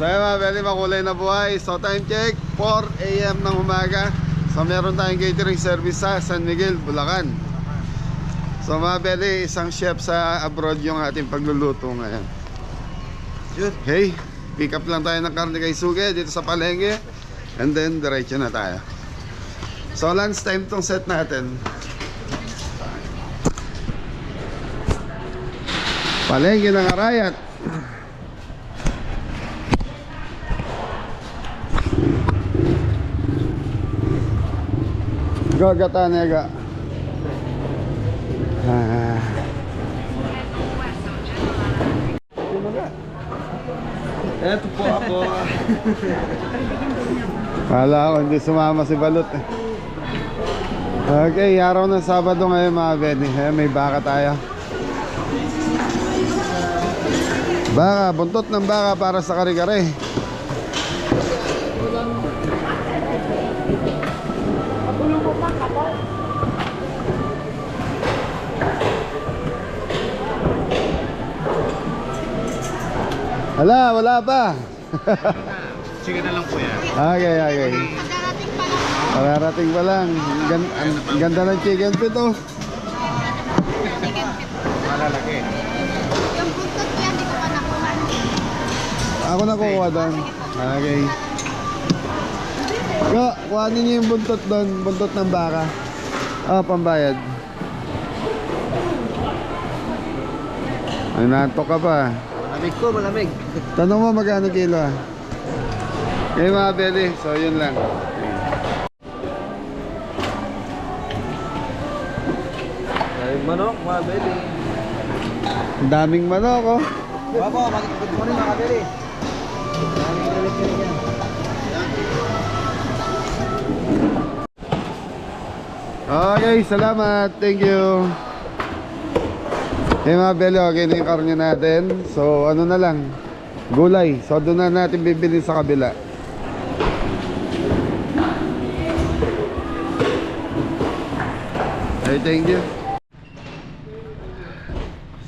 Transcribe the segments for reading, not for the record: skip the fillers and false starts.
So yun mga belly, makulay na buhay. So time check, 4 AM ng umaga. So meron tayong catering service sa San Miguel, Bulacan. So mga belly, isang chef sa abroad yung ating pagluluto ngayon. Okay, pick up lang tayo ng karne kay Suge dito sa palengke. And then diretso na tayo. So lunch time tong set natin. Palengke ng Arayat. Gagata nega. Eto po ako. Kala ko hindi sumama si Balot eh. Okay, araw ng Sabado ngayon mga Benny. May baka tayo. Baka, buntot ng baka para sa kare-kare. Wala pa. Sige na lang po yan. Okay. Mararating pa lang. Ganda ng chicken feet oh. Malalaki. Yung buntot niya, di ko pa nakuha. Ako nakukuha doon. Okay. Kuhanin niyo yung buntot doon. Buntot ng baka. Pambayad. Ay, nantok ka pa. Malamig po, malamig. Tanong mo magkano kilo ah. Okay mga belly, so yun lang. Daming manok, mga beli. Ang daming manok oh. Babo, good morning mga beli. Daming ulit ka rin yan. Okay, salamat. Thank you. Okay mga belly, okay na yung karne natin. So ano na lang, gulay. So doon na natin bibili sa kabila. Okay, thank you.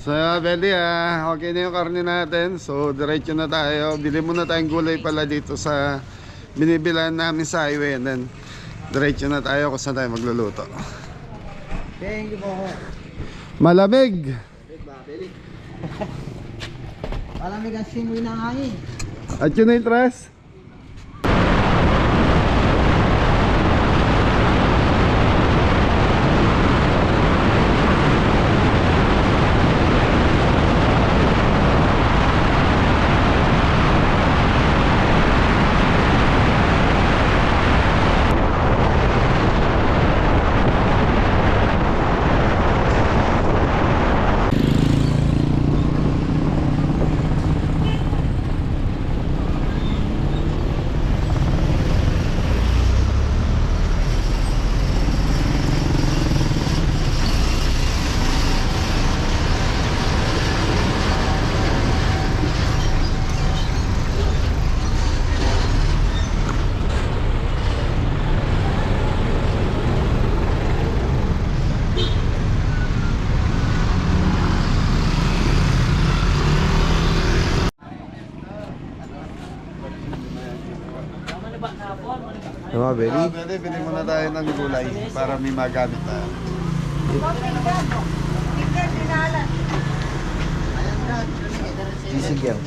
So belly okay na yung karne natin. So diretso na tayo. Bili muna tayong gulay pala dito sa binibilan namin sa highway. And then diretso na tayo kung saan tayo magluluto. Thank you po. Malamig. Malamig ang simoy ng hangin. At yun na yung tres. Diba, Belly? Belly, bili muna tayo ng gulay para may magamit tayo. Sisigyan.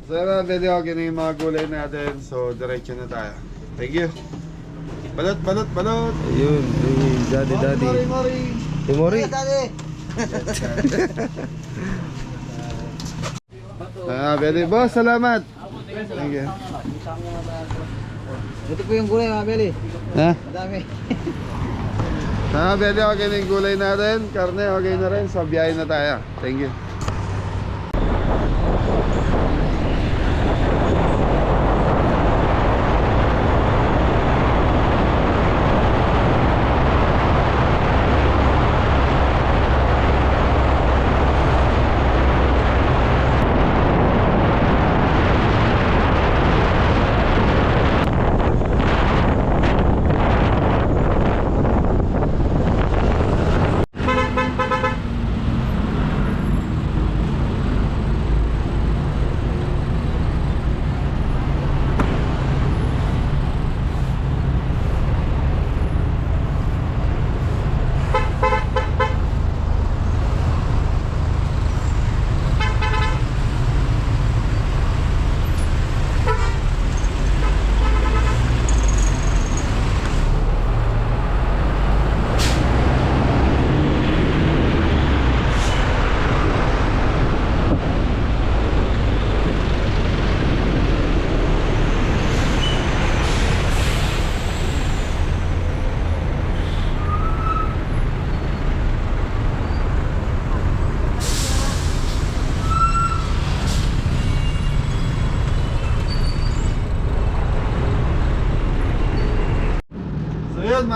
So yun, Belly, okay na yung mga gulay natin. So, diretso na tayo. Thank you. Balot. Ayun, daddy. Mori. Timori. Belly, boss, salamat. Thank you. Ito po yung gulay mga beli. Ha? Madami. Belly, okay na yung gulay natin. Karne, okay na rin. So, biyahe na tayo. Thank you.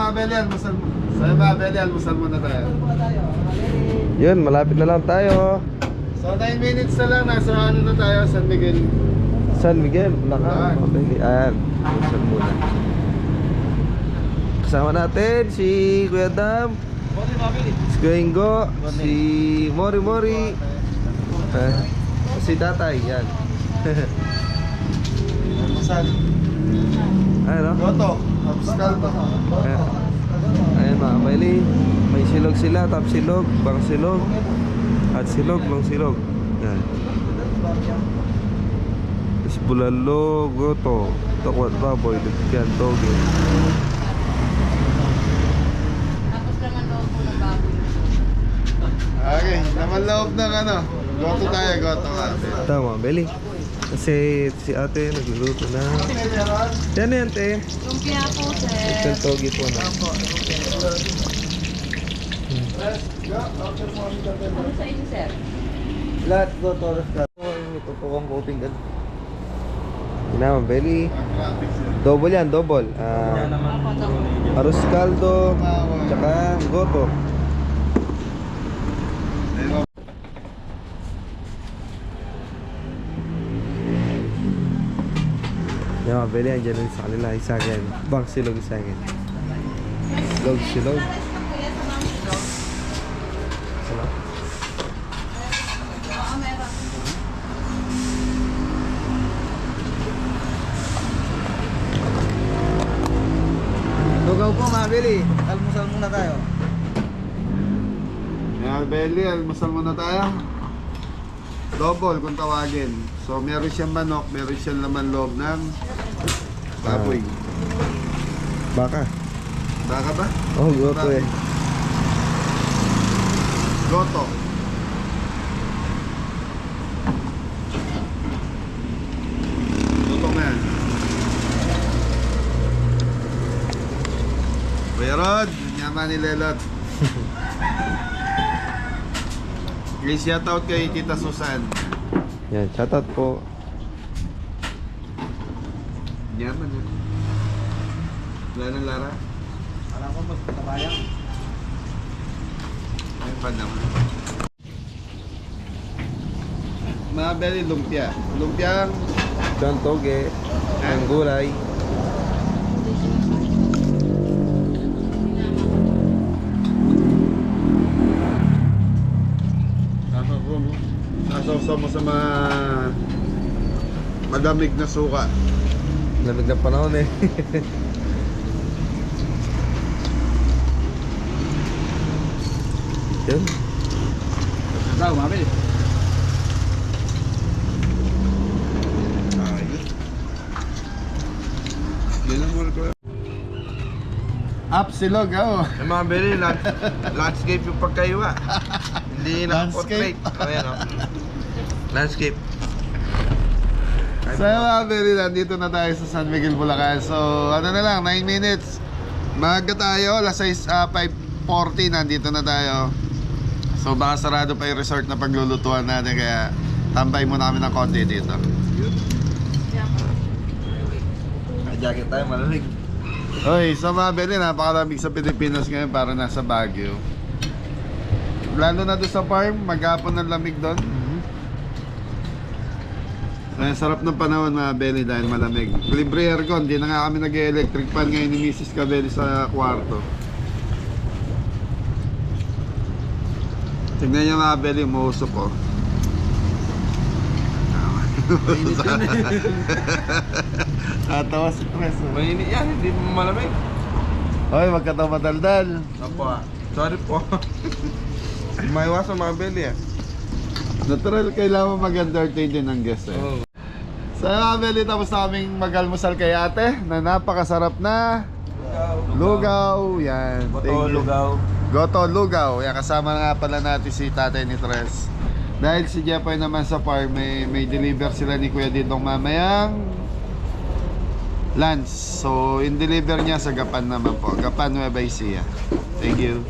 mga Beli, almusal mo. So mga Beli, almusal muna tayo. Yun, malapit na lang tayo. So 9 minutes na lang, nasa ano na tayo, San Miguel. San Miguel, Bulacan. Bulacan. Ayan, almusal muna. Kasama natin si Kuya Dam, si Kuya Ingo, si Mori Mori, si Tatay, yan. Almusal. Ano? Goto, abskaldo. Ayan mga Beli, may silog sila, top silog, bang silog, at silog, long silog. Yan. Is bulalo, goto, takwat baboy, lugyan, toge. Tapos naman daw po ng baboy. Okay, naman loob ng ano. Goto tayo, goto ate. Ito mga Beli, kasi si ate nagluluto na. Yan yan te, Lumpia po, sir. isang toge po na. Ano sa inyo, sir? Lahat goto, lahat. Ito po kong koping gan. Yun na mga Beli, double yan, double. Arroz caldo, tsaka goto. Yan mga Beli, andyan lang sa kanila, isa akin. Bang silog isa akin. Silog, silog. Silog. Lugaw po mga Beli, almusal muna tayo. Mga Beli, almusal muna tayo. Double kung tawagin. So meron siyang manok, meron siyang laman loob ng baboy. Baka. Baka ba? Oh, goto eh. Goto. Goto nga yan. Kuya Rod, yaman ni Lelot. Please shout out kay Tita Susan. Yan, shoutout po. Yaman yun. Wala nang Lara? Alam ko mas patabayang. Ay, pa naman. Mga Beli, lumpia. Lumpiang Isang toge, ang gulay. nasawsaw mo sa mga madamig na suka. Lamig na panahon eh. Yun. Tao, mami. Yan ang muna ko. Up silog, oh. Yung mga Beli, landscape yung pagkaiwa. Hindi Landscape. nakaportrait. Ayan o. Landscape. So mga Beli, nandito na tayo sa San Miguel, Bulacan. So ano na lang, 9 minutes. Maaga tayo, alas 5:40 nandito na tayo. So baka sarado pa yung resort na paglulutuan natin, kaya tambay muna kami ng konti dito. Jacket tayo, malamig. Hoy, sa mga Beli, napakalamig sa Pilipinas ngayon, para nasa Baguio. Lalo na doon sa farm, maghapon ng lamig doon. Kaya sarap ng panahon mga Beli dahil malamig. Libre aircon, di na nga kami nag-electric fan ngayon ni Mrs. Cabelli sa kwarto. Tignan niyo mga Beli, umuusok ko. Mainit yun eh. Tatawa si Tres. Mainit yan, hindi mo malamig. Hoy, wag ka daw madaldal. Apo sorry po. Maiwasan mga Beli eh. Natural, kailangan mag-entertain din ng guest eh. Oh. Sa mga Beli, tapos naming mag-almusal kay ate na napakasarap na lugaw. Yan. Goto, Thank you. lugaw. Goto, lugaw. Yan, kasama nga pala natin si tatay ni Tres. Dahil si Jepoy naman sa farm, may deliver sila ni Kuya Didong mamayang lunch. So, in-deliver niya sa Gapan naman po. Gapan, Nueva Ecija. Thank you.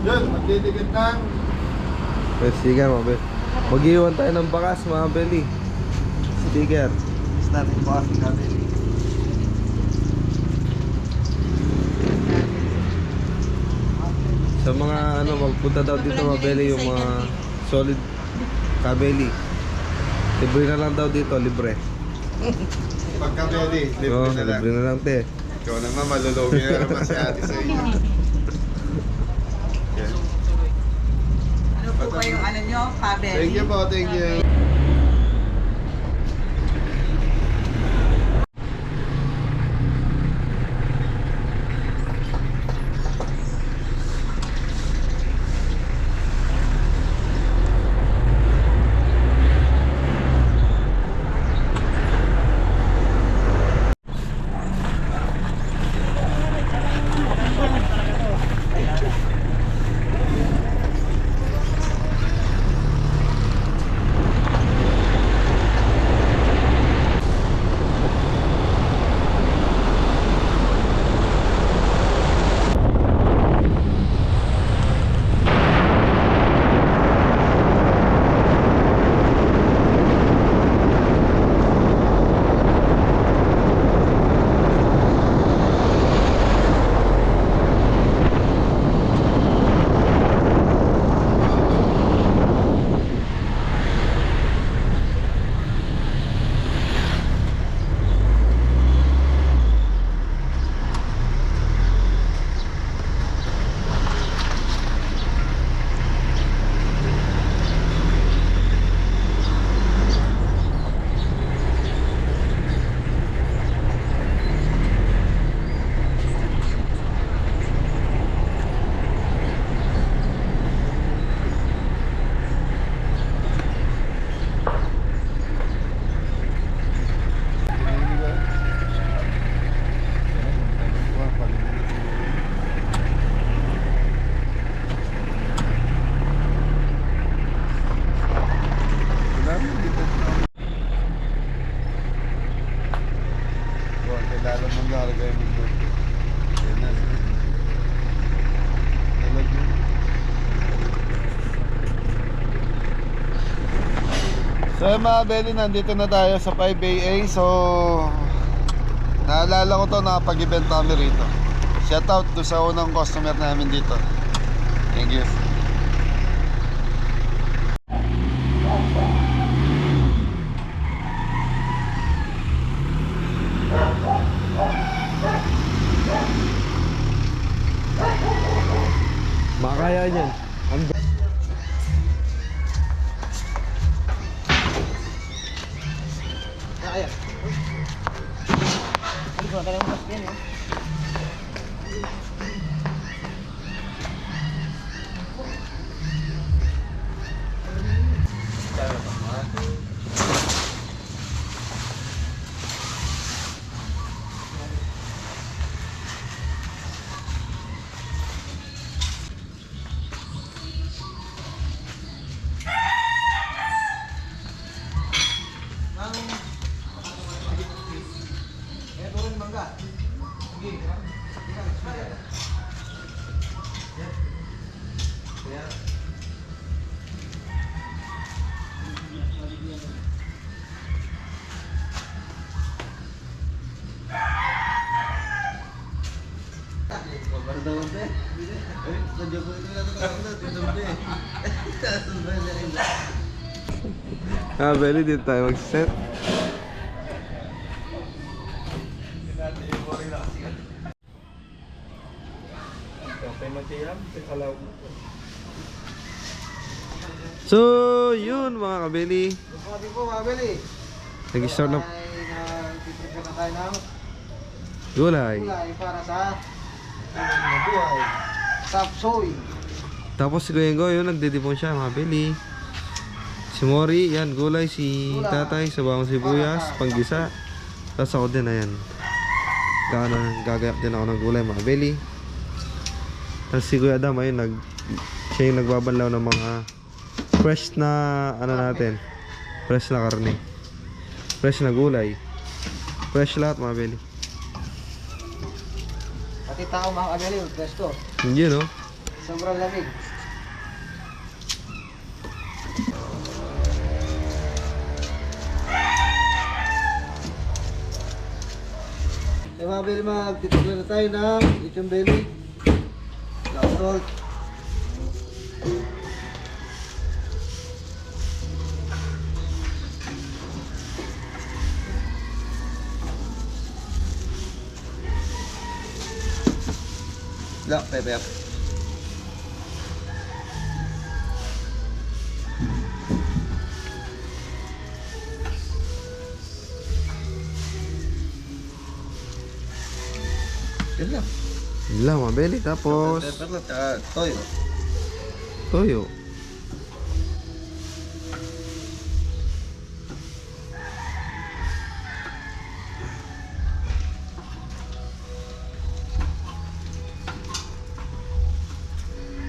Yun, magdidikit ng Sticker mga Beli. Mag-iwan tayo ng bakas mga Beli. Sticker. starting boss ng Gabi. Sa mga ano, magpunta daw dito mga belly, yung mga solid kabeli. Libre na lang daw dito, libre. Pagka belly, libre Oo, na lang. libre na lang te. Ikaw naman, malulugi na naman si ate sa inyo. Okay. Ano po ba yung ano nyo? Pabel? Thank you po, thank you. Lalo mong garagay mo dito. Ayan na. Dalag mo. So mga belly, nandito na tayo sa 5AA. So naalala ko to, nakapag-event kami rito. Shoutout do sa unang customer namin dito. Thank you. Makakaya niyan. Kaya. Ano ba? Kaya mo kasi yan eh. Belly, dito tayo mag-set. So, yun mga kabeli. Sabi po, Mabeli. Nag-start na Nag-prepare na tayo ng gulay. gulay para sa buhay. Sapsoy. Tapos si Goyengo, yun, nagdidipon siya mga kabeli. Si Mori, yan, gulay. Si Tatay, sa bawang sibuyas, panggisa. Tapos ako din, ayan. Gagayak din ako ng gulay mga kabeli. Tapos si Kuya Adam, ayun, siya yung nagbabanlaw ng mga fresh na, ano natin, fresh na karne, fresh na gulay, fresh lahat mga beli. Pati tao mga kabeli, presto. Yun, no? Sobrang lamig. Mga belly, magtitipla na tayo ng itong belly, black salt, black pepper. Yan lang. Yun lang mga belly. Tapos Pepper lang, tsaka toyo. toyo.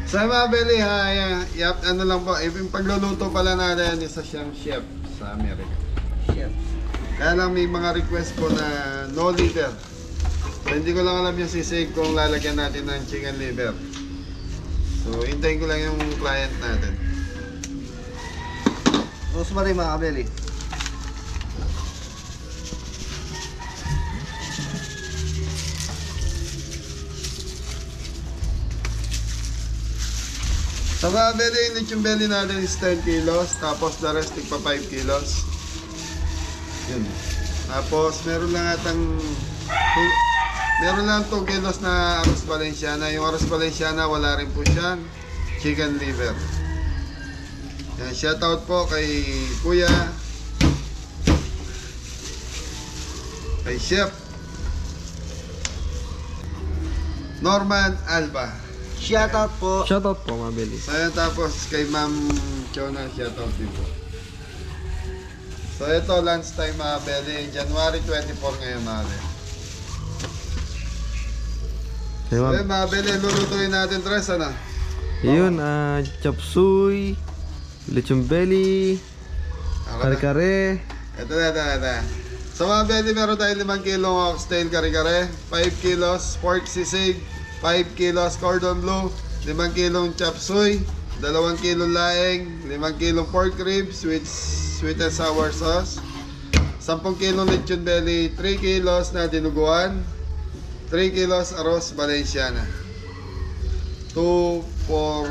Sa mga belly ha, yap, ano lang po, yung pagluluto pala natin, isa siyang chef sa Amerika. Chef. Kaya lang may mga request po na no liver. So, hindi ko lang alam yung sisig kung lalagyan natin ng chicken liver. So, hintayin ko lang yung client natin. Rosemary mga kabeli. Sa mga belly, yung lechon belly natin is 10 kilos. Tapos the rest, tig pa 5 kilos. Yun. Tapos meron lang meron lang 2 kilos na arroz valenciana. Yung arroz valenciana, wala rin po siyang chicken liver. Yan, shoutout po kay Kuya, kay Chef Norman Alba. Shoutout po. Shoutout po mga belly. So yan, tapos kay Ma'am Chona, shoutout din po. So ito, lunch time mga belly. January 24 ngayon mga belly. Hey, So ma'am. yan mga belly, lulutuin natin tres, ano? Yun, chop suey, lechon belly, kare-kare. Ito. So mga belly, meron tayong 5 kilong oxtail kare-kare, 5 kilos pork sisig, 5 kilos cordon bleu, 5 kilong chop suey, 2 kilong laing, 5 kilong pork ribs with sweet and sour sauce, 10 kilong lechon belly, 3 kilos na dinuguan, 3 kilos arroz valenciana. 2, 4,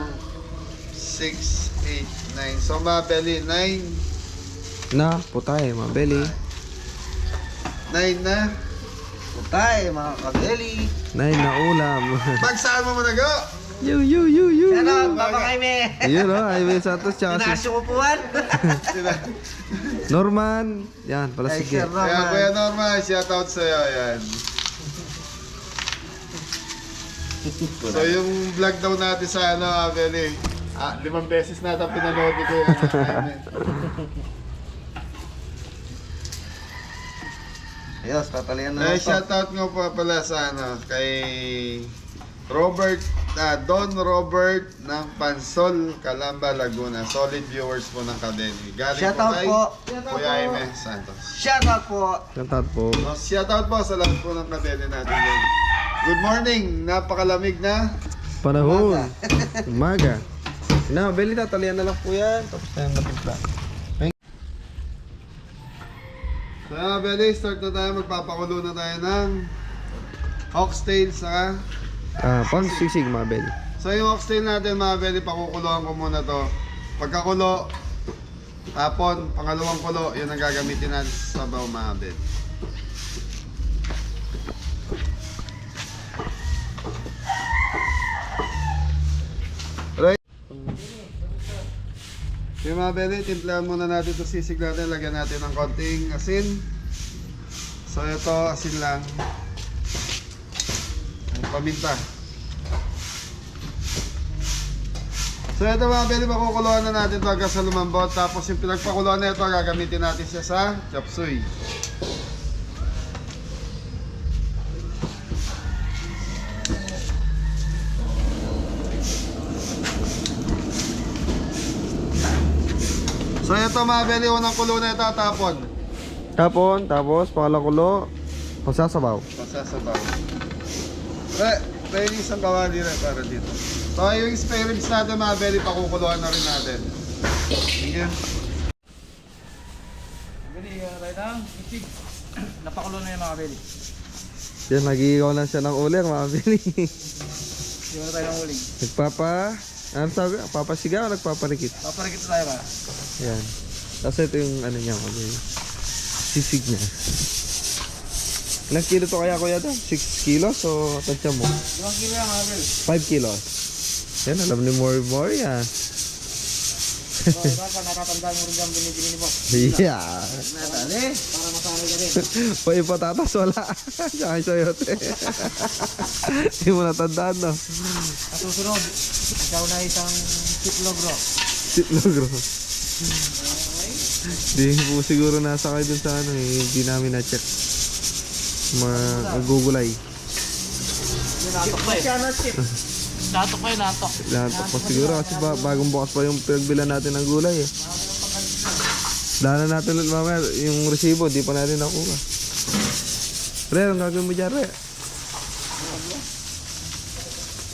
6, 8, 9. So mga belly, 9 Na, putay mga belly. na. Putay mga kabeli. 9 na ulam. Pagsaan mo manago? Yo. Ano, Papa Jaime? Yun o, Jaime Santos tsaka si Tinasyo ko puwan. Norman. Yan, pala Ay, sige. Sir Kaya Roman. Kuya Norman, shoutout sa'yo, yan. So yung vlog daw natin sa ano, Abeli, 5 beses na ito pinanood ni Kuya. Ayos, tatalian na Ay, lang to. shoutout nga po pala sa ano, kay Robert, Don Robert ng Pansol, Calamba, Laguna. Solid viewers po ng Kadeni. Galing Shoutout po kay po. Kuya Jaime Santos. Shoutout po. Shoutout po. So, shoutout po sa lahat po ng Kadeni natin yan. Good morning! Napakalamig na. Panahon. Umaga. Na, belly tatalian na lang po yan. Tapos tayong natimpla. So mga belly, start na tayo. Magpapakulo na tayo ng oxtail sa... Pang sisig mga belly. So yung oxtail natin mga belly, pakukuluan ko muna to. Pagkakulo, tapon, pangalawang kulo, yun ang gagamitin natin sa sabaw mga belly. Right. Yung mga belly, timplahan muna natin ito sisig natin. Lagyan natin ng konting asin. So ito, asin lang. Paminta. So ito mga belly, makukuluan na natin ito hanggang sa lumambot. Tapos yung pinagpakuluan na ito, gagamitin natin siya sa chop suey. So ito mga belly, unang kulo na ito, tapon. Tapos pangalakulo, pagsasabaw. Masasabaw. Pre isang kawali rin para dito. So yung spare ribs natin mga belly, pakukuluan na rin natin. Sige. Beli, right now, isig. Napakulo na yung mga beli. Yan, nagigaw na siya ng uling mga belly. Hindi mo na tayo ng huling. Ano sabi? Papasigaw o nagpaparikit? Paparikit na tayo ba? Yan. Tapos ito yung ano niya mga belly. Sisig niya. Ilang kilo to kaya kuya to? 6 kilos o tansya mo? 2 kilo yan, mga bel. 5 kilos. Yan, alam ni Mori ah. So, dapat natatandaan mo rin dyan binibili ni boss. Yeah. Para masanay ka rin. Pag ipatatas, wala. Tsaka yung sayote. Hindi mo natandaan, no? At susunod, ikaw na isang siklogro. Sitlogro. Di po siguro nasa kayo dun sa ano eh. Hindi namin na-check. Magugulay. Natok pa eh. Natok pa eh, natok. Lahat pa siguro kasi bagong bukas pa yung pinagbilan natin ng gulay eh. Daanan natin ulit mamaya yung resibo, di pa natin nakuha. Re, ang gagawin mo dyan, Re?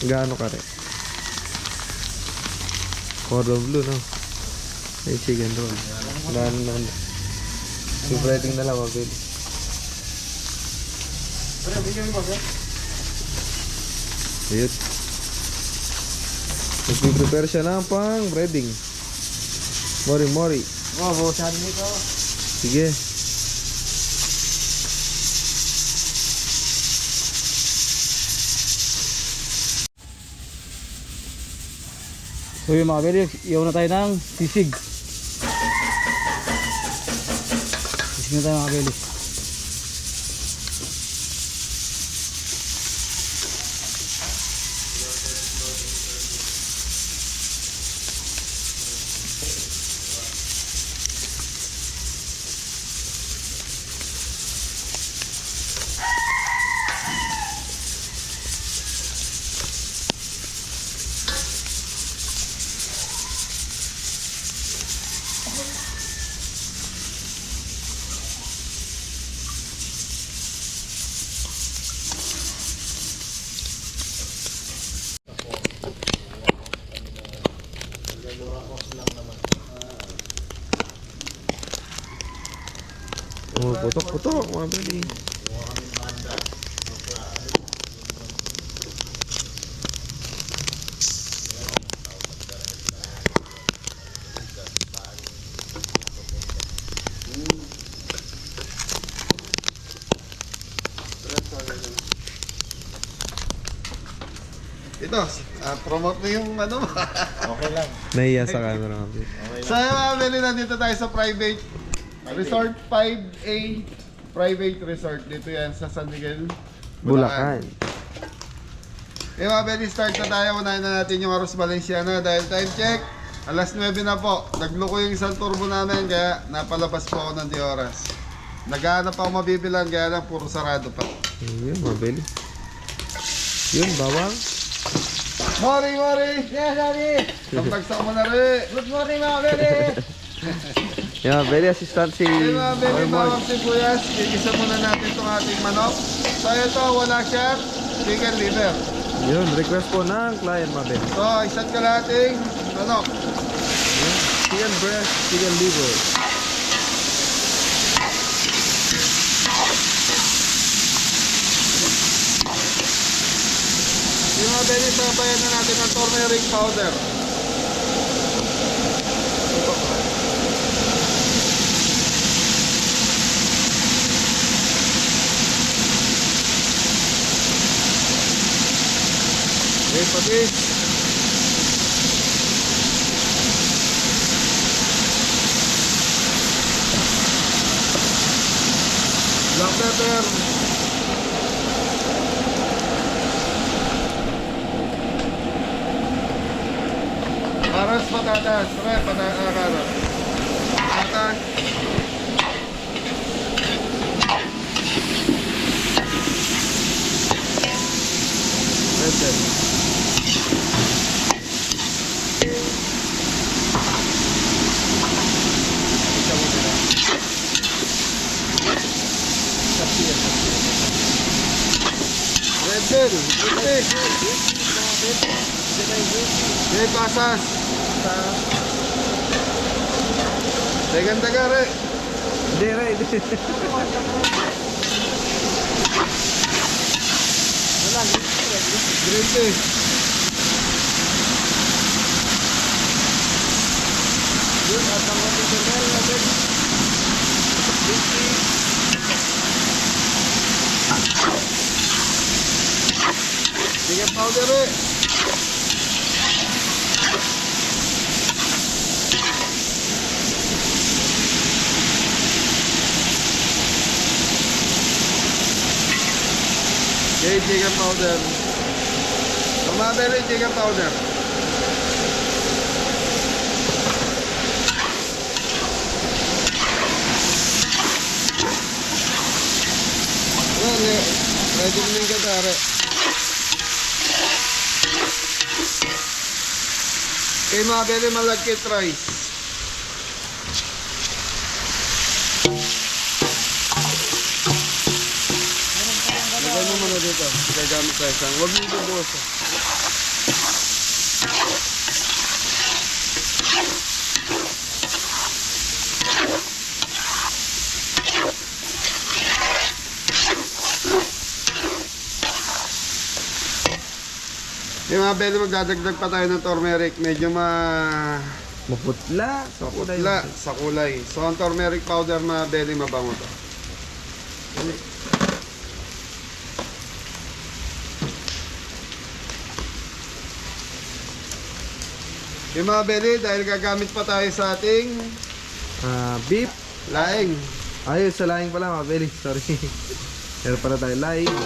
Gaano ka, Re? Cordon bleu, no? Ay, chicken roll. Daanan naman. Yung breading na lang, mabili. Ayun. Nagpiprepare siya ng pang breading. Mori. Wow, buhusan nito. Sige. So yung mga beli, iyaw na tayo ng sisig. Sisig na tayo mga beli. Oh, putok, mga beli. Ito, promote mo yung ano. Nahiya sa camera, mga beli. So mga beli, nandito tayo sa private resort 5A private resort. Dito yan sa San Miguel, Bulacan. Okay mga beli, start na tayo. Unahin na natin yung Arroz Valenciana dahil time check, alas 9 na po. Nagluko yung isang turbo namin kaya napalabas po ako ng di oras. Naghahanap ako mabibilan kaya lang puro sarado pa. Ayun, mga beli. Yun, bawang. Mori! Yes, Daddy! Kapagsak mo na rin! Good morning mga beli! Yan, very assistant si Okay mga beli, Moy. bawang sibuyas. Gigisa muna natin itong ating manok. So ito, wala siyang chicken liver. Yun, request po ng client, mga beli. So isa't kalating manok. Chicken breast, chicken liver. Yung mga beli, sabayan na natin ng turmeric powder. Okay, patis. Black pepper. Karas patatas, karas. Patatas. Pepper. Red bell, putik. Okay, pasas. Dagan-daga re. Hindi, right. Green tea. Yun, at ang wating kernel natin. Chicken powder eh. Okay, chicken powder. Tumabeli chicken powder. Ready na yung katare. Okay, mabili malagkit rice. Lagay mo muna dito. Gagamit tayo isang. Huwag mo ibubuhos. Yung mga beli, magdadagdag pa tayo ng turmeric. Medyo Maputla. maputla sa kulay. So, ang turmeric powder mga beli, mabango to. Yung mga beli, dahil gagamit pa tayo sa ating Beef. laing. Ayun, sa laing pala mga beli. Sorry. Meron pala tayo laing.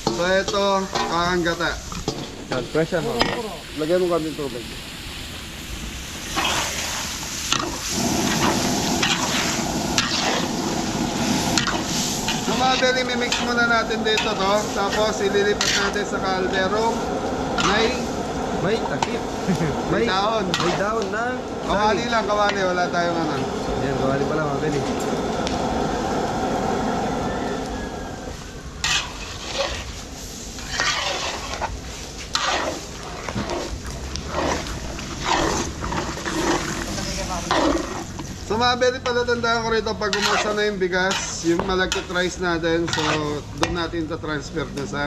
So, ito, kakanggata. Fresh ano? Lagyan mo kami tubig. So, mga beli, mimix muna natin dito to. Tapos, ililipat natin sa kaldero. May takip. May daon. May daon na. Kawali lang, kawali. Wala tayong ano. Yan, kawali pala mga beli. So mga beli, palatandaan ko rito pag umasa na yung bigas, yung malagkit rice natin, so doon natin transfer na sa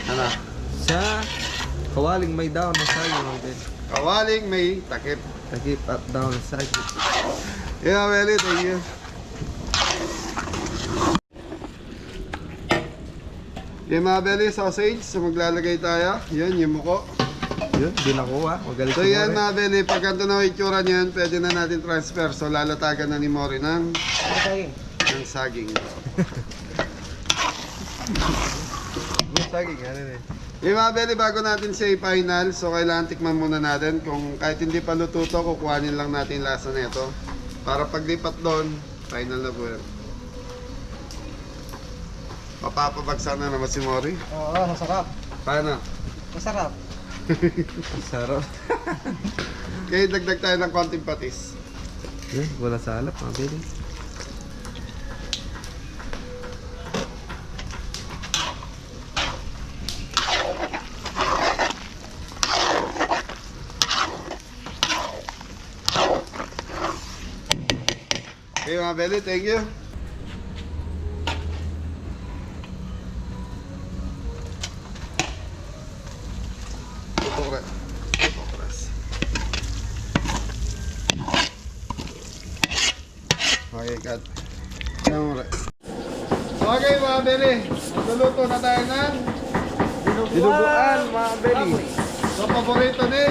ano, Sa kawaling may daon na saging mga beli. kawaling may takip. Takip at daon na saging. Yeah, beli, thank you. Yung mga beli, sausage, so maglalagay tayo. Yun, yung muko. Yun, di nakuha. Magalit So si yan More. mga beli, pag ganito na yung itsura niyan, pwede na natin transfer. So lalatagan na ni Mori ng saging. Yung saging, ano eh. Yung mga beli, bago natin siya i-final, so kailangan tikman muna natin. Kung kahit hindi pa luto to, kukuhanin lang natin yung lasa nito. Para paglipat doon, final na po yan. Mapapabagsak na naman si Mori. Oo, masarap. Paano? Masarap. Sarap. Kaya dagdag tayo ng konting patis. Yun, wala sa alap mga beli. Okay mga beli, thank you. Tutokras. Okay, cut. Okay mga beli, luluto na tayo ng Dinuguan mga beli. so paborito Ni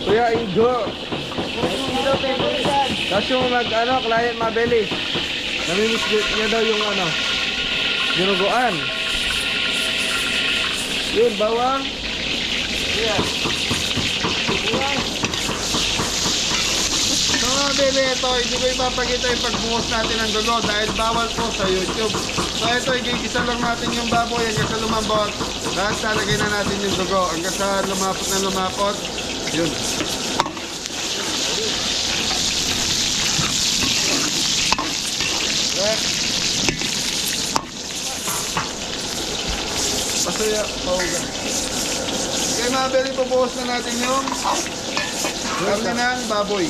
Kuya Ingo. Tapos yung client mga beli. Namimiss niya daw yung dinuguan. Yun, bawang. So mga beli, ito, hindi ko ipapakita yung pagbuhos natin ng dugo dahil bawal po sa YouTube. So ito, igigisa lang natin yung baboy hanggang sa lumambot. Tapos talagay na natin yung dugo hanggang sa lumapot na lumapot. Yun. Pasaya, pauga. Okay mga beli, bubuhos na natin yung karne ng baboy.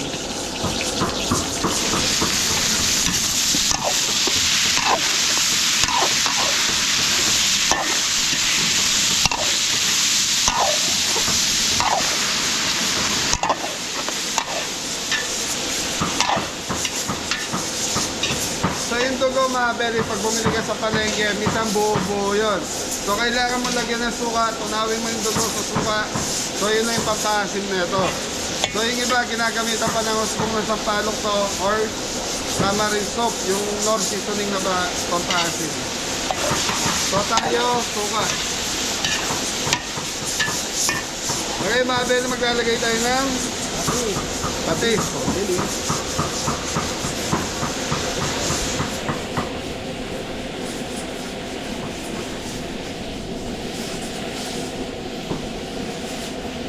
So yung dugo mga belly, pag bumili ka sa palengke, minsan buo-buo yun. So kailangan mo lagyan ng suka, tunawin mo yung dugo sa suka. So yun na yung pampasim nito. So yung iba, ginagamitan pa ng usbong ng sampalok to or tamarind soap, yung Knorr seasoning na ba pampasim. So tayo, suka. Okay mga belly, maglalagay tayo ng patis.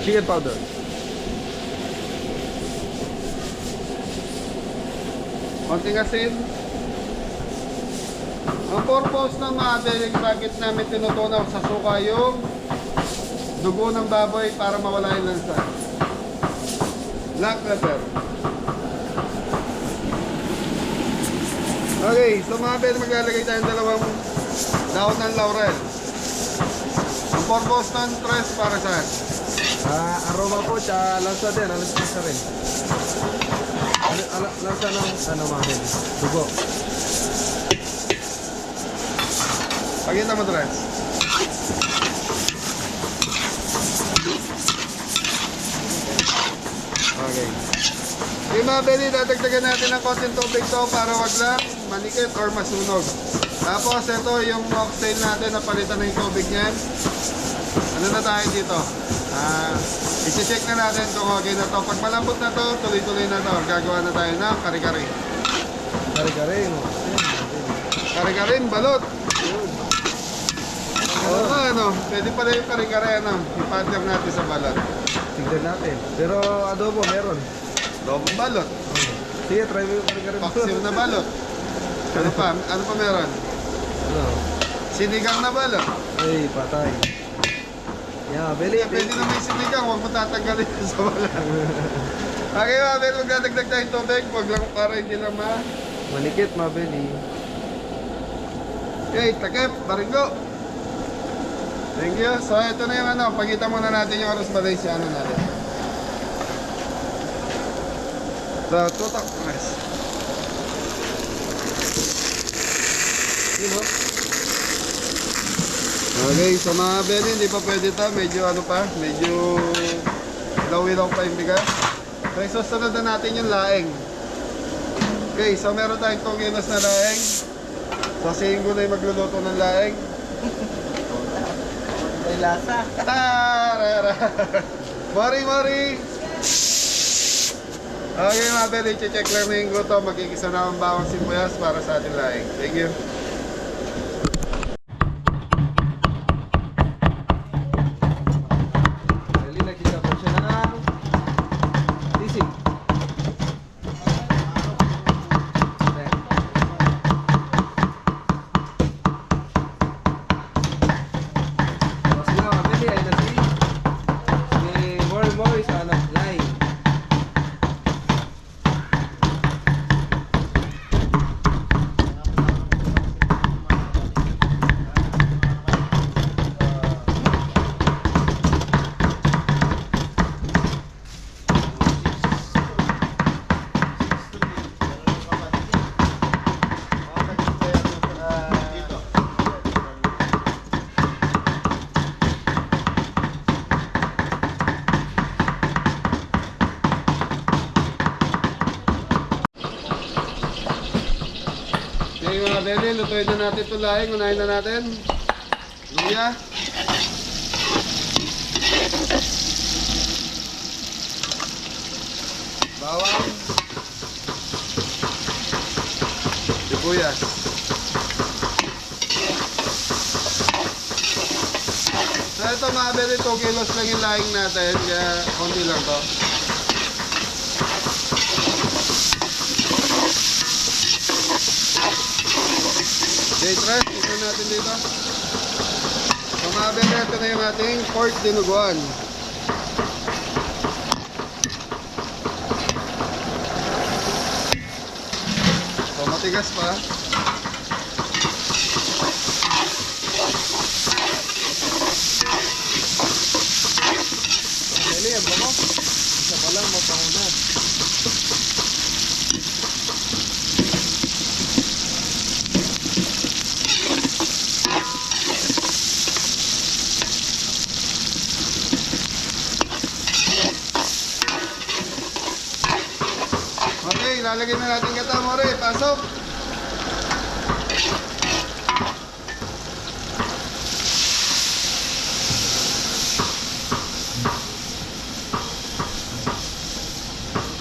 Chicken powder. Konting asin. Ang purpose ng mga belly, bakit namin tinutunaw sa suka yung dugo ng baboy para mawala yung lansa. Black pepper. Okay, so mga belly, maglalagay tayo ng dalawang daon ng laurel. Ang purpose ng tres para saan? Aroma po, tsaka lansa din. Lansa rin. Lansa ng mga belly. Dugo. Pakita mo tres. Okay. Okay mga belly, dadagdagan natin ng konting tubig to para wag lang manikit or masunog. Tapos ito yung mocktail natin, napalitan na yung tubig niyan. Ano na tayo dito? I-check na natin kung okay na to. Pag malambot na to, tuloy-tuloy na to. Gagawa na tayo ng kare-kare. Kare-kare, no? Kare-kare, balot. Oo nga, ano. Pwede pala yung kare-kare, ano. I-partner natin sa balot. Tignan natin. Pero adobo, meron. Dobong balot. Sige, try mo yung kare-kare. Paksiw na balot. Ano pa? Ano pa meron? Ano? Sinigang na balot. Ay, patay. Yeah, belly. Pwede na may sinigang, huwag mo tatanggalin sa balot. Okay, mga belly, magdadagdag tayong tubig. Huwag lang para hindi lang Manikit, mga belly. Okay, takip, baringgo. Thank you. So, ito na yung ano, pagkita muna natin yung arroz Valenciano natin. So, tutok, nice. Yun, oh. Okay, so mga belly, hindi pa pwede ito. Medyo ano pa, medyo ilaw-ilaw pa yung bigas. So, susunod na natin yung laing. Okay, so meron tayong 2 kilos na laing. So, si Ingo na yung magluluto ng laing. May lasa. Tarara! Mori! Okay mga belly, check lang na yung guto. Magkikisa na ang bawang sibuyas para sa ating laing. Thank you. Belly, nagsisapon siya ng sisig. Sila mga belly, ay nasi. More sa ano, laing. Okay mga belly, lutuin na natin ito laing. Unahin na natin. Luya. Bawang. Sibuyas. So ito mga belly, 2 kilos lang yung laing natin. Kaya konti lang to. Okay, tres, tignan natin dito. So mga belly, ito na yung ating pork dinuguan. So matigas pa. Belly, ang bango. Isa pa lang, mapango na. lalagyan na natin gata, more. Pasok.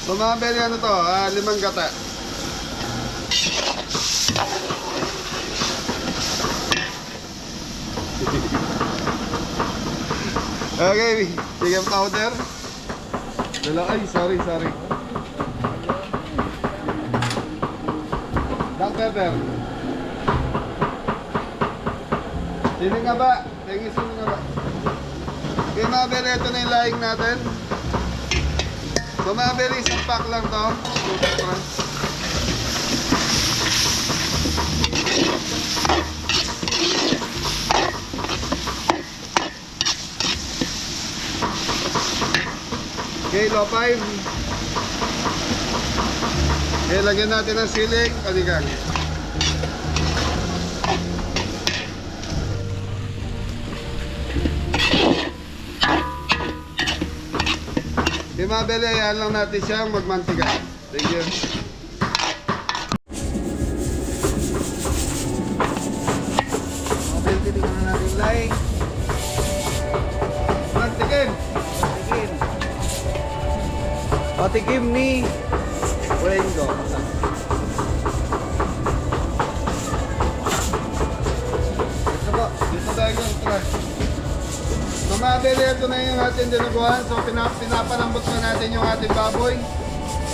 So mga beli, ano to? 5 gata. Okay, chicken powder. Ay, sorry. Black pepper. Sino nga ba? Tingin sino nga ba? Okay mga beli, ito na yung laing natin. So mga beli, isang pack lang to. Okay, low 5. Okay, lagyan natin ng siling kaligang. Okay, mga beli, ayan lang natin siyang magmantika. Thank you. Mga beli, titignan na natin laing. Mantikin! Patikim ni Rengo. Dito tayo yung trash. So mga beli, ito na yung ating dinuguan. So pinapalambot na natin yung ating baboy.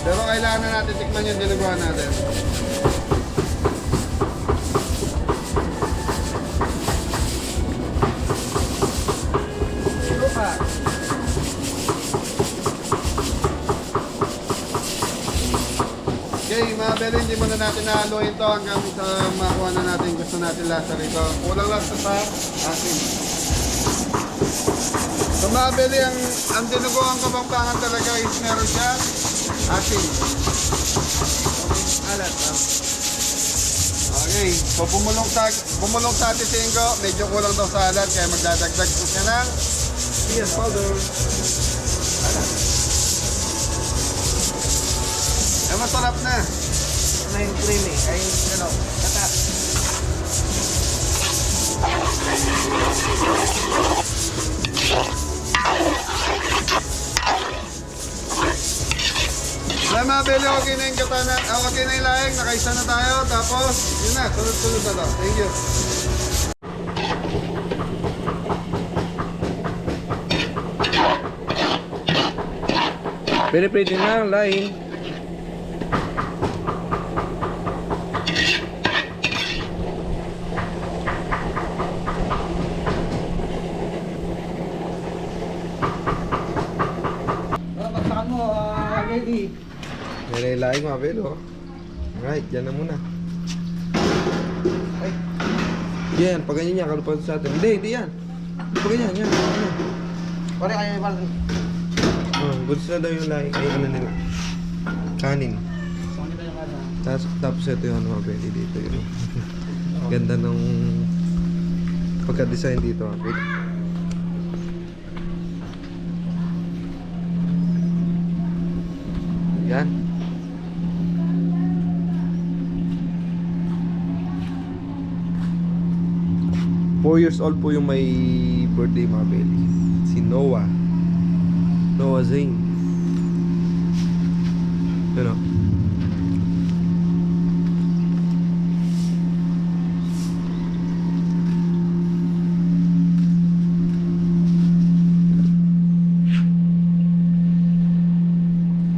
Pero kailangan na natin tikman yung dinuguan natin. Ito pa. Okay, mga beli, hindi muna natin nahaluin to hanggang sa makuha na natin gusto natin lasa rito. Kulang lang sa asin. So mga beli, ang dinuguan kabangpangan talaga is meron siya asin. Alat. Okay, so bumulong sa atin Tingo, medyo kulang daw sa alat kaya magdadagdag po siya ng chicken powder. Alat. Eh, masarap na. Na yung creamy. Ay, ano, kata. Wala mga beli, okay na yung katana. Okay na yung laing, nakaisa na tayo. Tapos, yun na, sunod-sunod na to. Thank you. Pwede na, laing. Baksakan mo, ready. May laing mga belo. Alright, dyan na muna. Ay. Yan, pag ganyan yan, kalupan sa atin. Hindi yan. Hindi pa ganyan, yan. Pare, kaya yung parang... Goods na daw yung laing. Ay, ano nila. Kanin. Tapos ito yung ano mga beli dito. Yung ganda nung pagka-design dito. Wait. Yan. Four years old po yung may birthday mga belly. Si Noah Zane. Ano?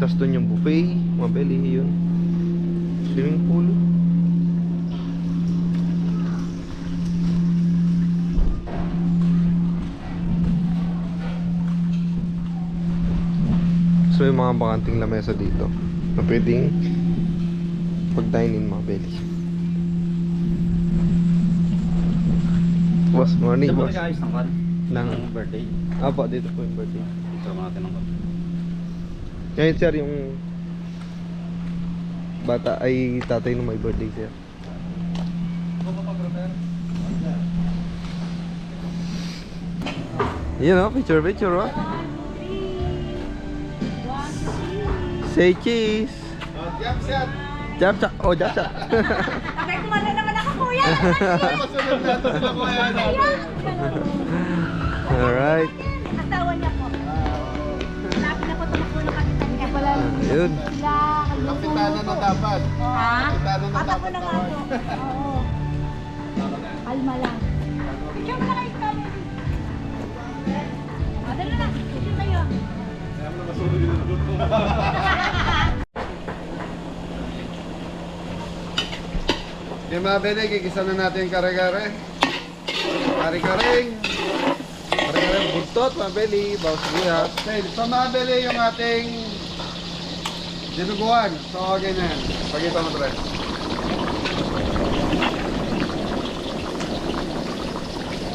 Tapos doon yung buffet, mga belly, yun. Swimming pool. So yung mga bakanting lamesa dito na pwedeng pag-dine-in mga belly. Boss, morning boss. Guys, ng birthday. Apo, dito po yung birthday. Ito natin ng Ngayon sir, yung bata ay tatay nung may birthday sir. Yun o, picture o. Say cheese. Japsat. Japsa. Oh, japsa. Abay, kumala naman ako, kuya. Pasunod natin sila kuya natin. Alright. Asawa niya po. Hanapin ako tumakbo ng kapitan niya. Wala Yun. sila. Kapitana na dapat. Ha? Kapitana na At ako dapat. na nga po. Oo. Alma lang. Picture mo na kayo kami. Dali na. Picture kayo. Okay mga bele, kikisa na natin yung kare-kare. Kare-kareng. Parang buntot, mabeli. Bawas sibuyas. Okay, so mga bele yung ating dinuguan. So okay na yan. Pagkita mo tres.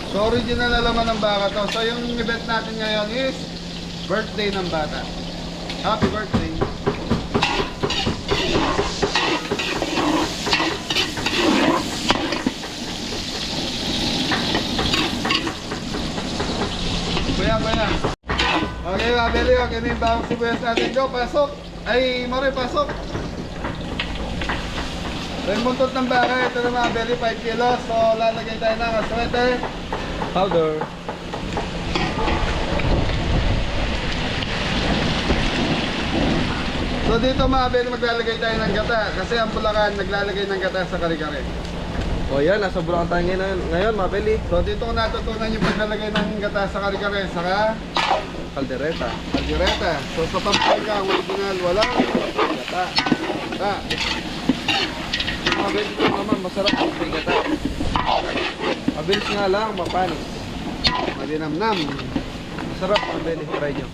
So original na laman ng baka to. So yung event natin ngayon is birthday ng bata. Happy birthday. Kuya. Okay, mabili. Okay na yung bawang sibuyas natin. Go, pasok. Ay, Mare, pasok. So yung buntot ng baka, ito na mabili, 5 kilos. So lalagay tayo ng aswete. Powder. So dito mabili, maglalagay tayo ng gata. Kasi ang Bulacan, naglalagay ng gata sa kare-kare. O yan, nasa Bulacan tayo ngayon, mabeli. So dito ko natutunan yung paglalagay ng gata sa kare-kare. Saka Caldereta. aldireta. So sa Pampanga, ang original, walang gata. Gata. Mabeli ko naman, masarap ang gata. Mabilis nga lang, mapanis. Madinamnam. Masarap, mabeli. Try nyo.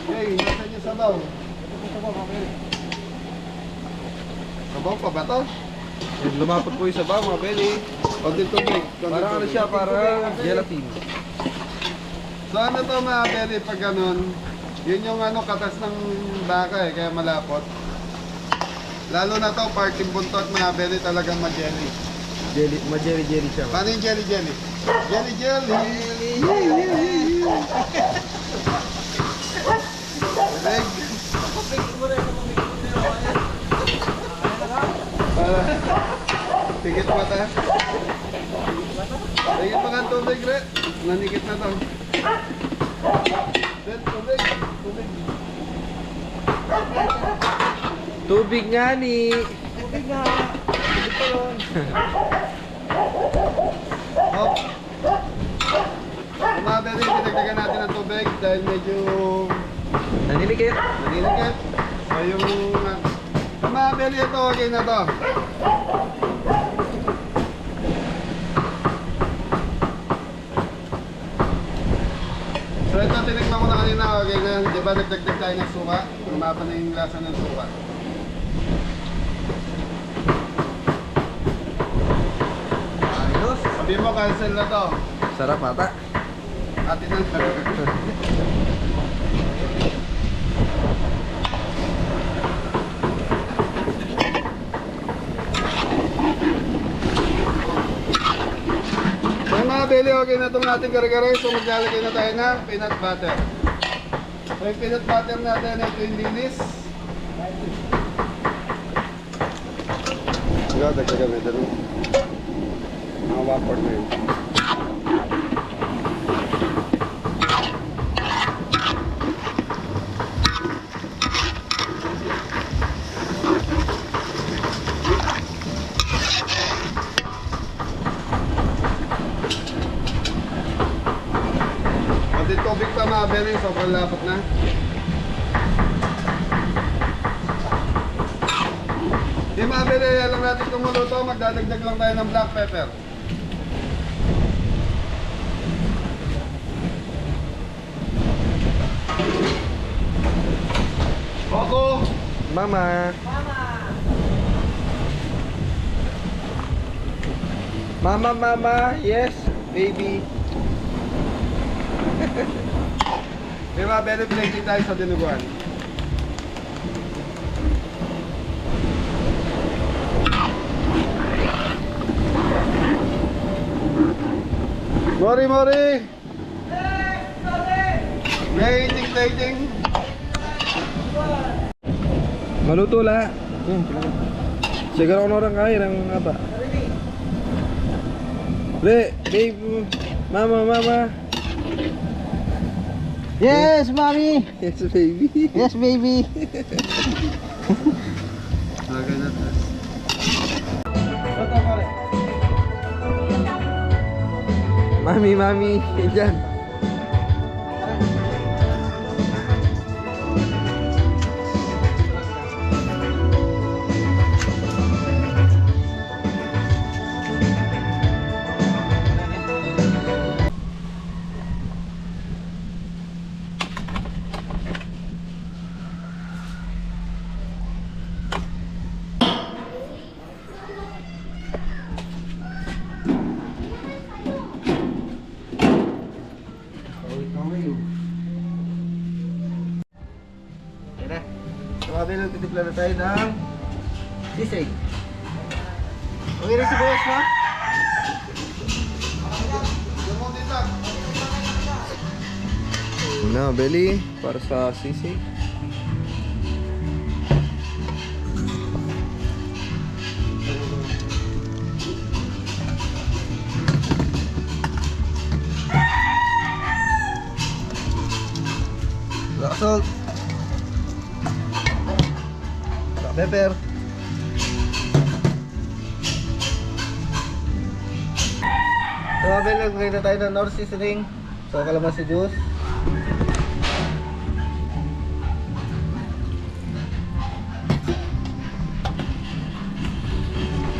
Okay, nasan yung sabaw? Sabaw pa ba to? Yan, lumapot po yung sabaw, mabeli. Konting tubig. Parang ano siya, parang gelatin. So ano to mga beli pag ganun? Yun yung ano katas ng baka eh, kaya malapot. Lalo na to parting buntot mga beli talagang ma-jelly. Jelly, ma-jelly siya. Paano yung jelly? Jelly! Leg. Tigit mata. Tigit pa nga tubig, Re. Nanikit na to. Tubig. Tubig nga ni. Hop. Mabili, dinagdagan natin ng tubig dahil medyo Nanilikit. naninikit. So yung mabili ito, okay na to. So ito, tinikman ko na kanina, okay na. Di ba nagdagdag tayo ng suka? Lumapa na yung lasa ng suka. Ayos. Sabi mo, cancel na to. Sarap ata. Atin na. So mga beli, okay na itong ating kare-kare. So maglalagay na tayo ng peanut butter. So yung peanut butter natin, ito yung linis. Dagdagan ito. Mga vapor na yun. Pati tubig pa mga beli, sobrang lapot na. Di mga beli, alam natin kumuluto, magdadagdag lang tayo ng black pepper. Coco! Mama. Mama, yes, baby. Di mga beli, plating tayo sa dinuguan. Mori! Plating! Maluto la. Yun, talaga. Siguro ako na orang kaya ng aba. Le, babe, mama. Yes, mommy! Yes, baby. Yes, baby! Lagay na tayo. Mami, dyan. Sabi lang, titipla na tayo ng sisig. Okay rin si boss, ha? Na, belly, para sa sisig. Black salt. Black pepper. Sabi lang, lagay na tayo ng North seasoning. So, kalamansi juice.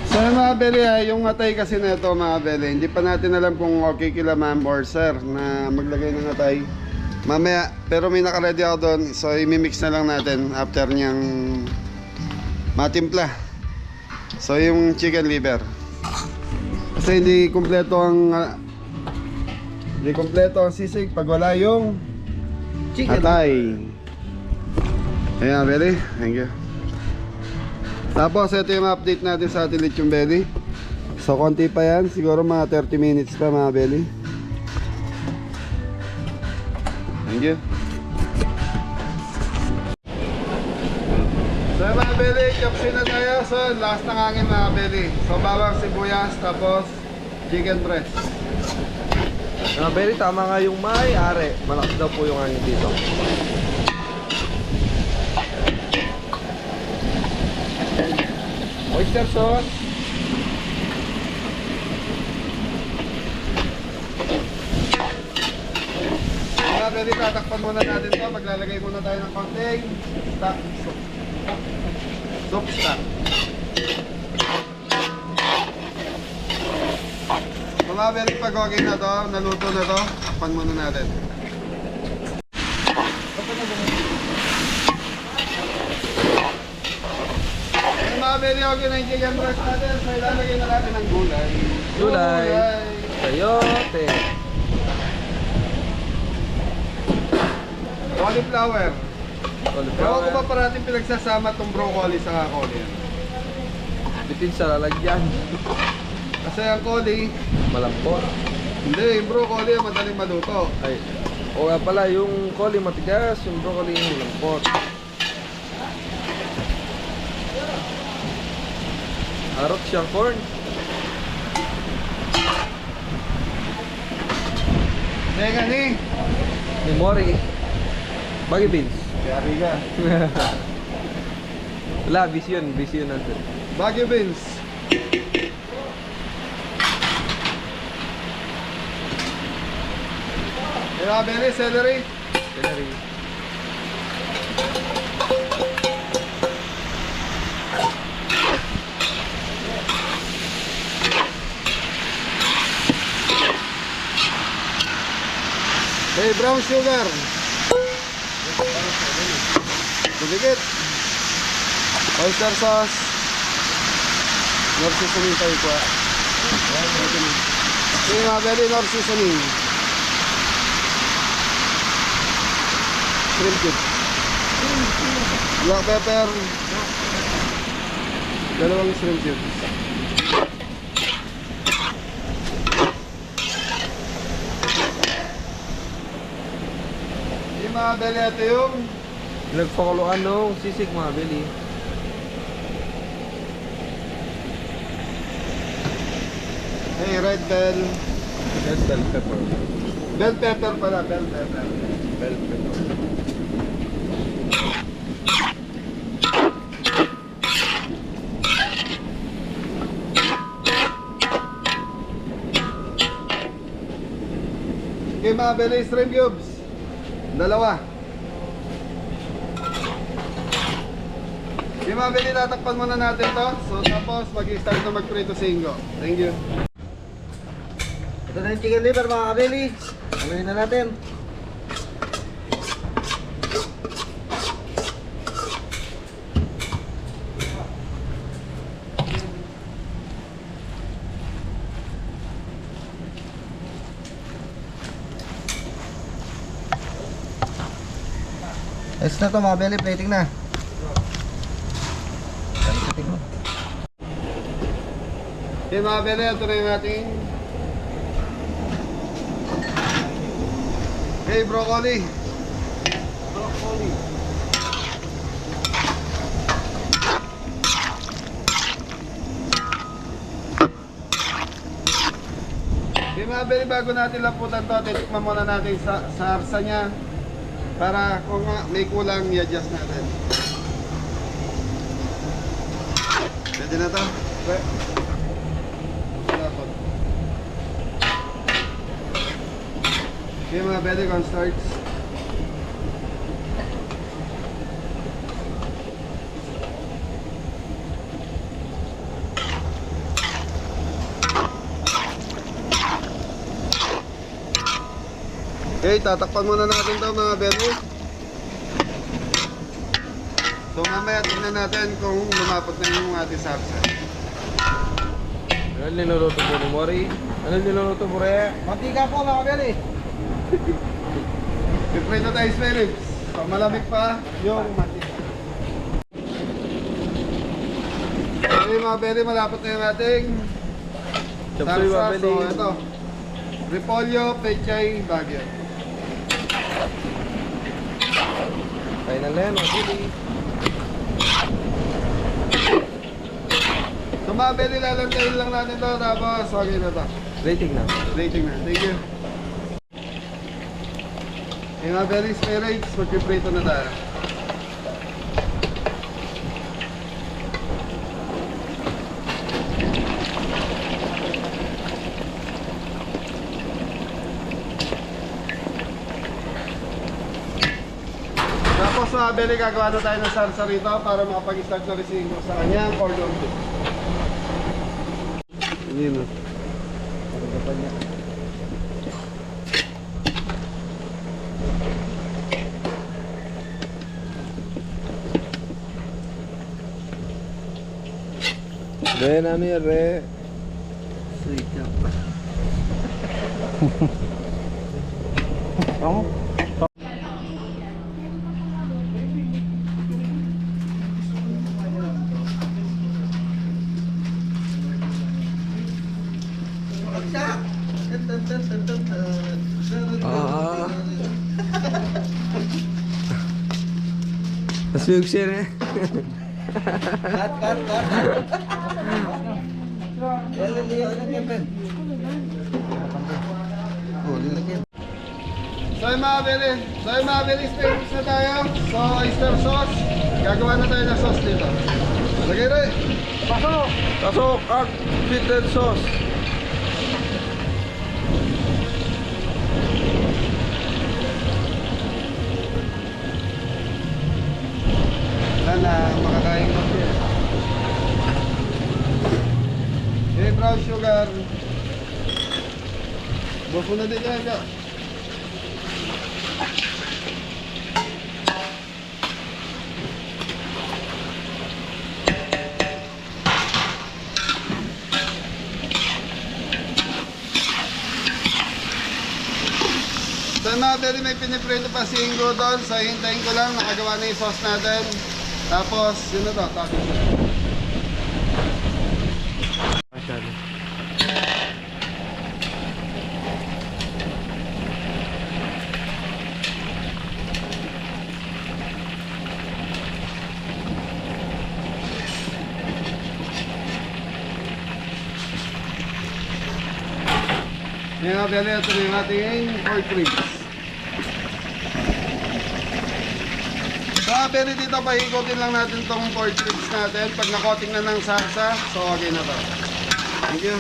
So mga beli, yung atay kasi na ito mga beli, hindi pa natin alam kung okay kila ma'am or sir na maglagay ng atay. Mamaya, pero may nakaready ako doon, so imimix na lang natin after niyang matimpla. So yung chicken liver. Kasi hindi kompleto ang sisig pag wala yung Chicken. atay. Ayan, beli. Thank you. Tapos ito yung update natin sa ating lechon belly. So konti pa yan, siguro mga 30 minutes pa mga belly. Thank you. So mga belly, kapsin na tayo. So last ng hangin mga belly. So bawang sibuyas, tapos chicken breast. Mga belly, tama nga yung may-ari. Malakas daw po yung hangin dito. Oyster sauce. Mga belly, tatakpan muna natin to. Maglalagay muna tayo ng konting stock. Soup stock. Mga belly, pag okay na to, naluto na to, takpan muna natin. Mga belly, okay na yung chicken breast natin. So ilalagay na natin ng gulay. Gulay. Sayote. Cauliflower. Ewan ko ba parating pinagsasama itong broccoli sa cauli? Bitin sa lalagyan. Kasi ang cauli, Malampot. hindi, yung broccoli madaling maluto. Ay, o nga pala, yung coli matigas, yung broccoli yung malampot. Harap siyang corn. Teka ni, Memory. Bagay beans. yari ka. Wala, vision natin. Baguio beans. Beli, celery. Celery. May brown sugar. Dugit. Oyster sauce. Nor seasoning tayo ko. Okay mga beli, nor seasoning. Shrimp cube. Black pepper. Dalawang shrimp cube. Yung mga beli, ito yung Nagpakuluan nung sisig mga beli. Hey, red bell. Red bell pepper. Bell pepper pala, bell pepper. Bell pepper. Okay mga belly, shrimp cubes. Dalawa. Okay mga belly, tatakpan muna natin to. So tapos mag-start na magprito singgo. Thank you. Ito na yung chicken liver mga kabili. Haluin na natin. Ayos na to mga belly, plating na. Okay mga belly, ito na yung ating okay, broccoli. Broccoli. Okay mga belly, bago natin laputan to, titikman muna natin sa sarsa niya para kung may kulang i-adjust natin. Pwede na to? Pwede. Okay mga belly, corn starts. Okay, tatakpan muna natin to mga belly. So mamaya tingnan natin kung lumapot na yung ating sarsa. Ano niluluto po ni Mori? Ano niluluto po rin? Mantika po mga kabili. Piprito tayo spirits. Pag malamig pa yung mantika. Okay mga belly, malapot na yung ating Chapsoy mga sarsa. belly. So ito, repolyo, pechay, bagyo. Final na yan mga kabili. So mga belly, lalantayin lang natin to. Tapos, okay na to. Rating na. Rating na. Thank you. Yung mga belly spirits, magpiprito na tayo. Tapos mga belly, gagawa na tayo ng salsa rito para makapag-start na rin sa kanyang cordon bleu. Yun. Pagkapan niya. Re, ano yan, Re? Sweet ka. Ah. Tapos yung share eh. Cut. So yung mga belly spirits na tayo. So oyster sauce. Gagawa na tayo ng sauce dito. Lagay rin. Pasok ang sweet red sauce. Wala na makakain ko. Okay, brown sugar. Bufo na din yan ka. So mga belly, may piniprito pa si Ingo doon. So hintayin ko lang, nakagawa na yung sauce natin. Tapos, yun na to, tapos na. Masyado. Ngayon, Bele, ito na yung ating pork ribs. So, Bele, dito paikutin lang natin tong pork ribs natin. Pag nakoting na ng salsa, so okay na to. Thank you.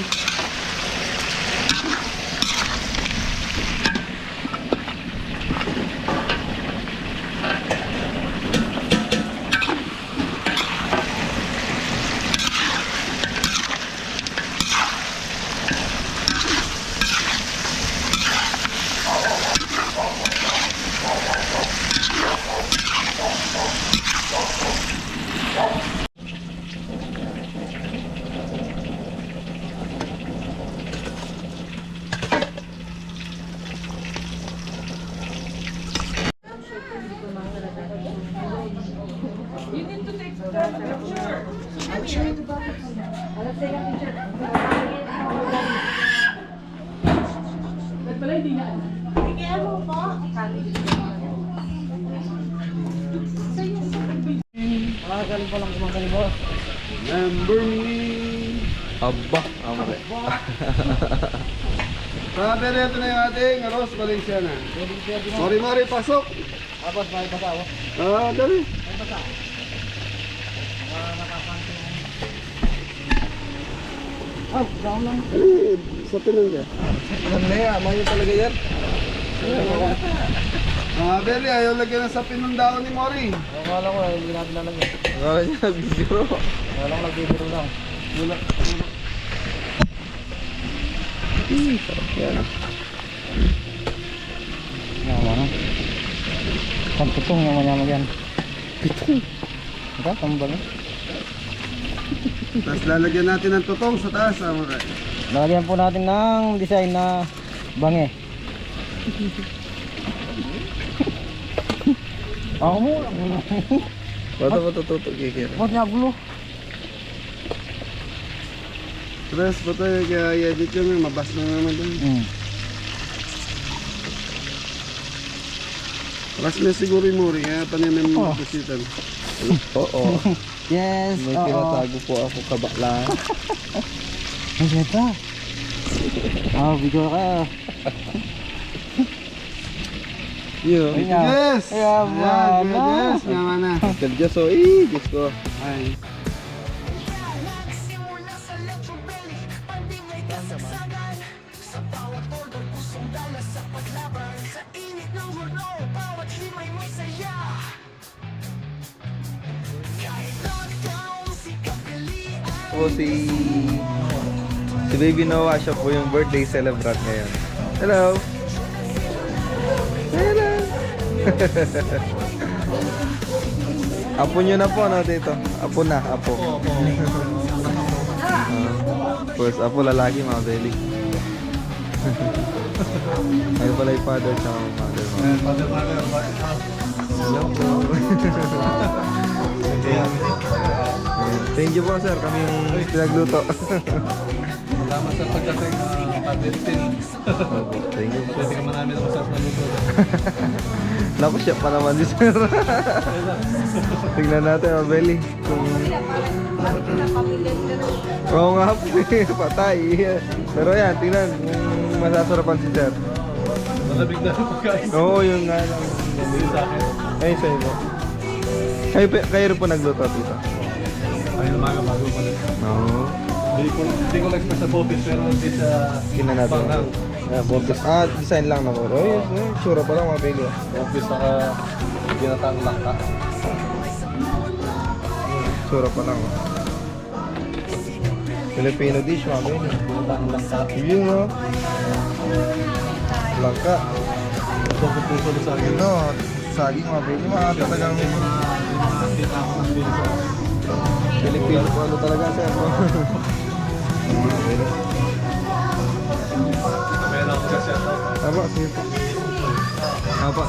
Remember me. Aba, amore. Sabi na ito na yung ating Ross Valenciana. Mori, pasok. Tapos may basa ako. Dali. Down lang. Sa pinang ka. Alam na yan, amayo talaga yan. Beli, ayaw lagyan ng sapin ng daon ni Mori. Akala ko, hindi natin lalagyan. Akala niya nagbibiro. Akala ko nagbibiro lang. Yan ah. Nga, ano? Pagputong yung manyamag yan. Pitong? Ika, tambal. Tapos lalagyan natin ng tutong sa taas. Lalagyan po natin ng design na bange. Ako mo. Bato matututo kikir. Ba't niya gulo? Tres pa tayo kaya i-edit yun. Mabas na naman dun. Ras na siguro yung Mori. Kaya panimin mo kusitan. Oo. Yes, May tinatago po ako kabaklaan. Ay, seta. Video ka. Yun. Yes! Ayan, Ayan, wala. yes! Naman na. Mr. Joso, Diyos ko. Ay. Po si Baby Noah, siya po yung birthday celebrant ngayon. Hello. Hello. Apo nyo na po, no, dito? Apo na, apo. First, apo lalaki, mga belly. Ayun pala yung father sa mother. Hello po. Thank you po, sir. Kami yung pinagluto. Salamat sa pagdating pag-editin. Thank you po. Pwede ka marami na masarap na luto. Naku, siya pa naman si sir. Tingnan natin, Mabeli. Kung... Oo nga po, patay. Pero yan, tingnan kung masasarapan si sir. Malamig na ang pagkain. Oo, yun nga lang. Hindi sa akin. Ay, sa'yo po. Kayo rin po nagluto, tito. Ayun, bago pa rin. Oo. Hindi ko lang sa bopis pero hindi sa Tingnan natin. panghang. Bopis. Design lang naman. Oh, yes, sure pa lang, Mabeli. Bopis saka ginatang langka. Sure pa lang. Filipino dish, Mabeli. Ginatang langka. Yun, no? Langka. Puso sa akin. No, saging, Mabeli. Mga talagang Kita ako ng bilis sa Filipino po ano talaga, sir. Mabeli. meron ako kasi ito. Apa, sige po. Apa.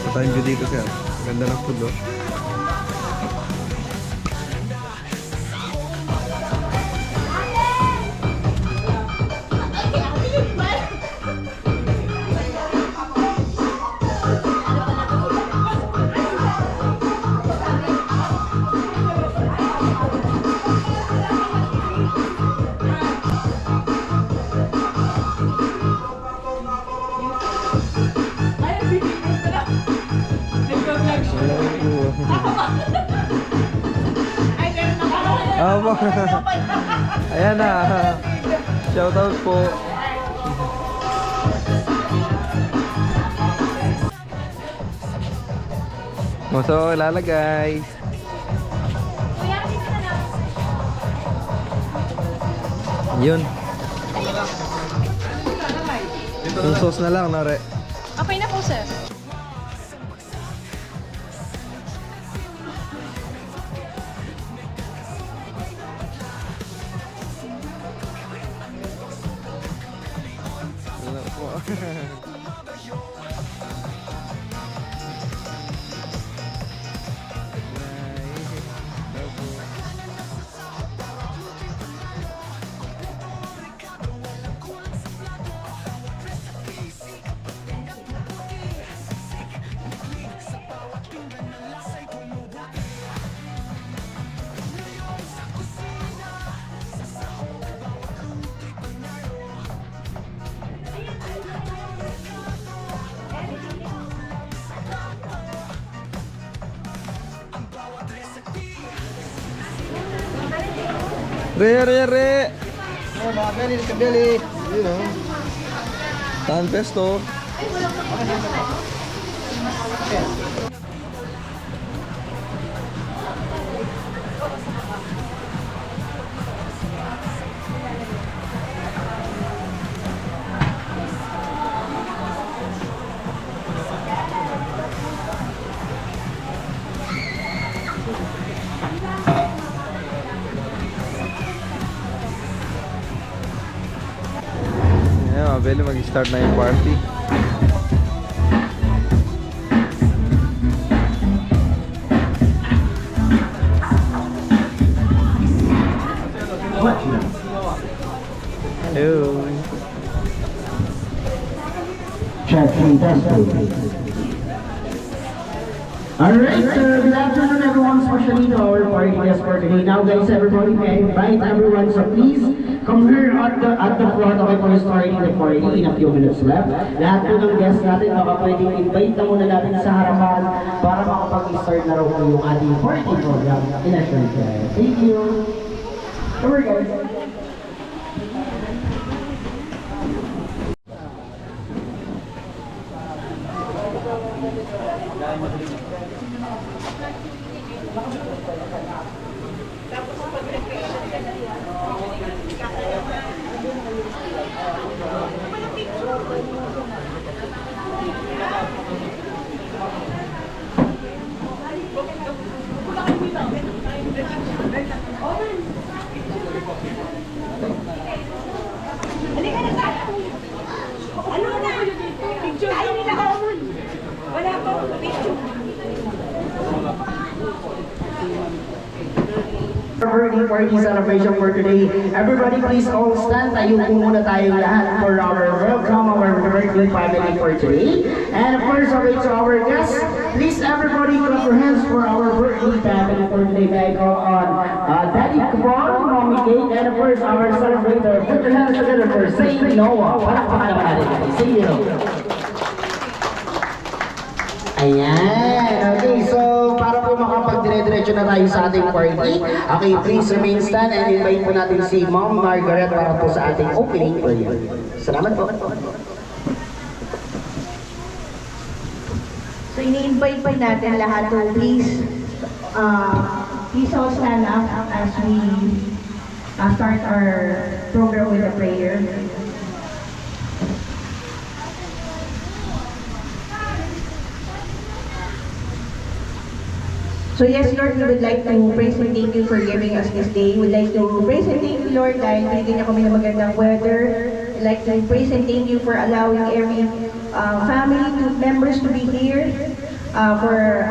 Patayin nyo dito, sir. Ganda ng food, oh. Opo. Ayan na. Shoutout po. So, lalagay. Yun. Yung sauce na lang, Nare. Okay na po, sir. Wala po. Re! Oh, mga belly, kabeli. Yun o. Tan pesto. Ayan, mabili mag-start na yung party. Hello. Checking testing. Alright, so good afternoon everyone, especially to our party guests for today. Now guys, everybody, may I invite everyone, so please come here at the front, okay, for starting the party in a few minutes left. Lahat po ng guests natin, baka pwedeng invite na muna natin sa harapan para makapag-start na raw po yung ating party program in a short time. Thank you. Come here guys. Halika na tayo. Ano na? Picture. Ayaw nila ako. Wala pa. Picture. Birthday party celebration for today. Everybody please all stand. Tayo po muna tayong lahat for our welcome our birthday family for today. And of course, okay, to our guests, please everybody clap your hands for our birthday family for today. May I call on Daddy Kubon, Mommy Kate, and of course our celebrator. Put your hands together for Saint Noah. Palakpakan naman natin. Saint Noah. Ayan. Okay, so para po makapag-dire-diretso na tayo sa ating party, okay, please remain stand and invite po natin si Ma'am Margaret para po sa ating opening prayer. Salamat po. So ini-invite pa natin lahat to please all stand up as we start our program with a prayer. So yes, Lord, we would like to praise and thank you for giving us this day. We'd like to praise and thank you, Lord, dahil binigyan niyo kami ng magandang weather. We'd like to praise and thank you for allowing every family members to be here, for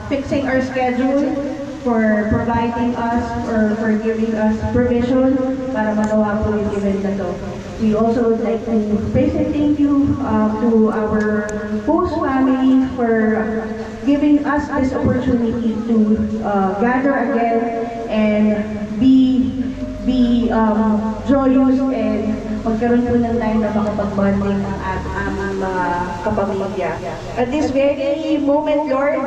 fixing our schedule, for providing us, or for giving us permission para magawa po yung event na to. We also would like to praise and thank you to our host family for giving us this opportunity to gather again and be joyous and magkaroon po ng time na makapag-bonding ang aming mga kapamilya. At this very moment, Lord,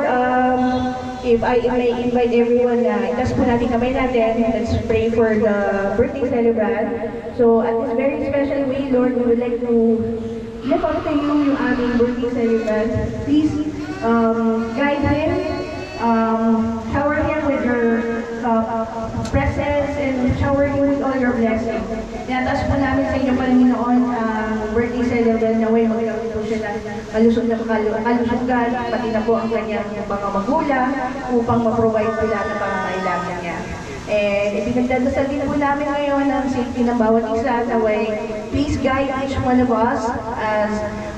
if I may invite everyone na itas po natin kamay natin, let's pray for the birthday celebrant. So at this very special way, Lord, we would like to lift up to you yung aming birthday celebrant. Please guide him, shower him with your presence and shower him with all your blessings. Tinatas po namin sa inyo, Panginoon, ang birthday celebrant na way magkaroon po siya ng kalusog na kalusugan, pati na po ang kanyang mga magulang upang ma-provide po lahat ng pangangailangan niya. And ipinagdadasal din po namin ngayon ang safety ng bawat isa na way. Please guide each one of us as